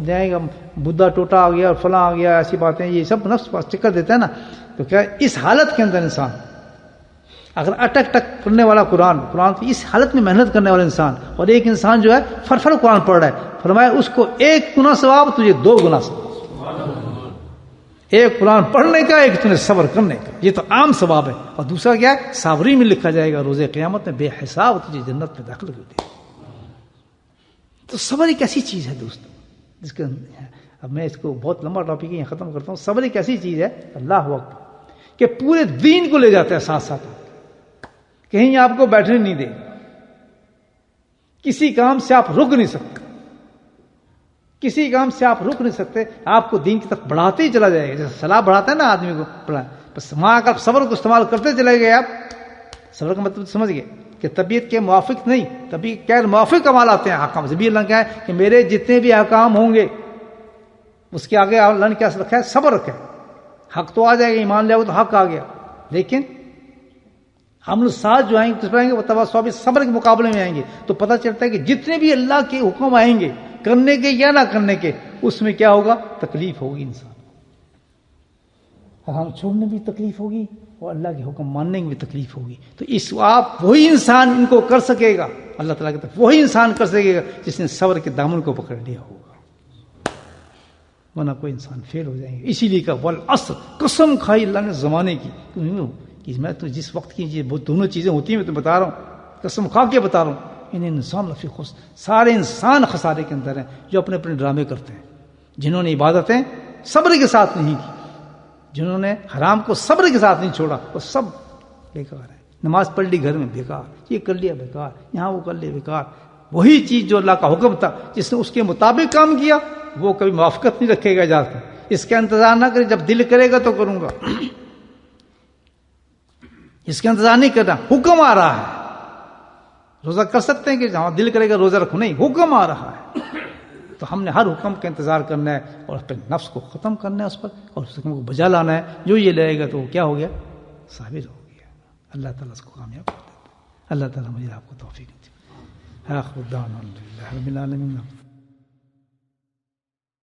جائے گا بدھا ٹوٹا آ گیا اور فلاں آ گیا، ایسی باتیں، یہ سب نفس چکر دیتا ہے نا. تو کیا اس حالت کے اندر انسان اگر اٹک ٹک پڑھنے والا قرآن کی اس حالت میں محنت کرنے والا انسان، اور ایک انسان جو ہے فرفر قرآن پڑھ رہا ہے، فرمایا اس کو 1 گنا ثواب، تجھے 2 گنا ثواب. ایک قرآن پڑھنے کا، ایک تمہیں صبر کرنے کا، یہ تو عام ثواب ہے. اور دوسرا کیا ہے، صابری میں لکھا جائے گا روز قیامت میں بے حساب تجھے جنت میں داخل کر دے. تو صبر ایک ایسی چیز ہے دوستو، جس کے اب میں اس کو بہت لمبا ٹاپک یہاں ختم کرتا ہوں. صبر ایک ایسی چیز ہے، اللہ اکبر، کہ پورے دین کو لے جاتا ہے ساتھ ساتھ، کہیں آپ کو بیٹھنے نہیں دے، کسی کام سے آپ رک نہیں سکتے، کسی کام سے آپ رک نہیں سکتے، آپ کو دین کی طرف بڑھاتے ہی چلا جائے گا. جیسے سلاح بڑھاتا ہے نا آدمی کو بڑھا، بس وہاں کا صبر کو استعمال کرتے چلے گئے. آپ صبر کا مطلب سمجھ گئے کہ طبیعت کے موافق نہیں، طبیعت غیر موافق کمال آتے ہیں احکام سے بھی. اللہ کیا ہے کہ میرے جتنے بھی احکام ہوں گے اس کے آگے اللہ نے کیا رکھا ہے؟ صبر رکھا ہے. حق تو آ جائے گا، ایمان لے آؤ تو حق آ گیا، لیکن ہم لوگ ساتھ جو آئیں گے آئیں گے وہ تواصل بھی صبر کے مقابلے میں آئیں گے. تو پتہ چلتا ہے کہ جتنے بھی اللہ کے حکم آئیں گے کرنے کے یا نہ کرنے کے، اس میں کیا ہوگا؟ تکلیف ہوگی انسان، حرام چھوڑنے بھی تکلیف ہوگی اور اللہ کے حکم ماننے میں بھی تکلیف ہوگی. تو اس آپ وہی انسان ان کو کر سکے گا، اللہ تعالیٰ کی طرف وہی انسان کر سکے گا جس نے صبر کے دامن کو پکڑ لیا ہوگا، ورنہ کوئی انسان فیل ہو جائیں گے. اسی لیے کہا والعصر، قسم کھائی اللہ نے زمانے کی کہ میں تو جس وقت کی دونوں چیزیں ہوتی ہیں میں تو بتا رہا ہوں، قسم کھا کے بتا رہا ہوں، انسان لفی خسر، سارے انسان خسارے کے اندر ہیں جو اپنے اپنے ڈرامے کرتے ہیں. جنہوں نے عبادتیں صبر کے ساتھ نہیں کی، جنہوں نے حرام کو صبر کے ساتھ نہیں چھوڑا، وہ سب بیکار ہے. نماز پڑھ لی گھر میں بیکار، یہ کر لیا بیکار، یہاں وہ کر لیا بیکار. وہی چیز جو اللہ کا حکم تھا جس نے اس کے مطابق کام کیا وہ کبھی موافقت نہیں رکھے گا اجازت، اس کا انتظار نہ کرے جب دل کرے گا تو کروں گا، اس کا انتظار نہیں کرنا. حکم آ رہا ہے، روزہ کر سکتے ہیں کہ جہاں دل کرے گا روزہ رکھو، نہیں، حکم آ رہا ہے تو ہم نے ہر حکم کا انتظار کرنا ہے اور اپنے نفس کو ختم کرنا ہے اس پر، اور اس حکم کو بجا لانا ہے. جو یہ لے گا تو وہ کیا ہو گیا؟ ثابت ہو گیا. اللہ تعالیٰ اس کو کامیاب کر دیتا ہے. اللہ تعالیٰ مجھے آپ کو توفیق دے. آخر دعوانا الحمدللہ رب العالمین.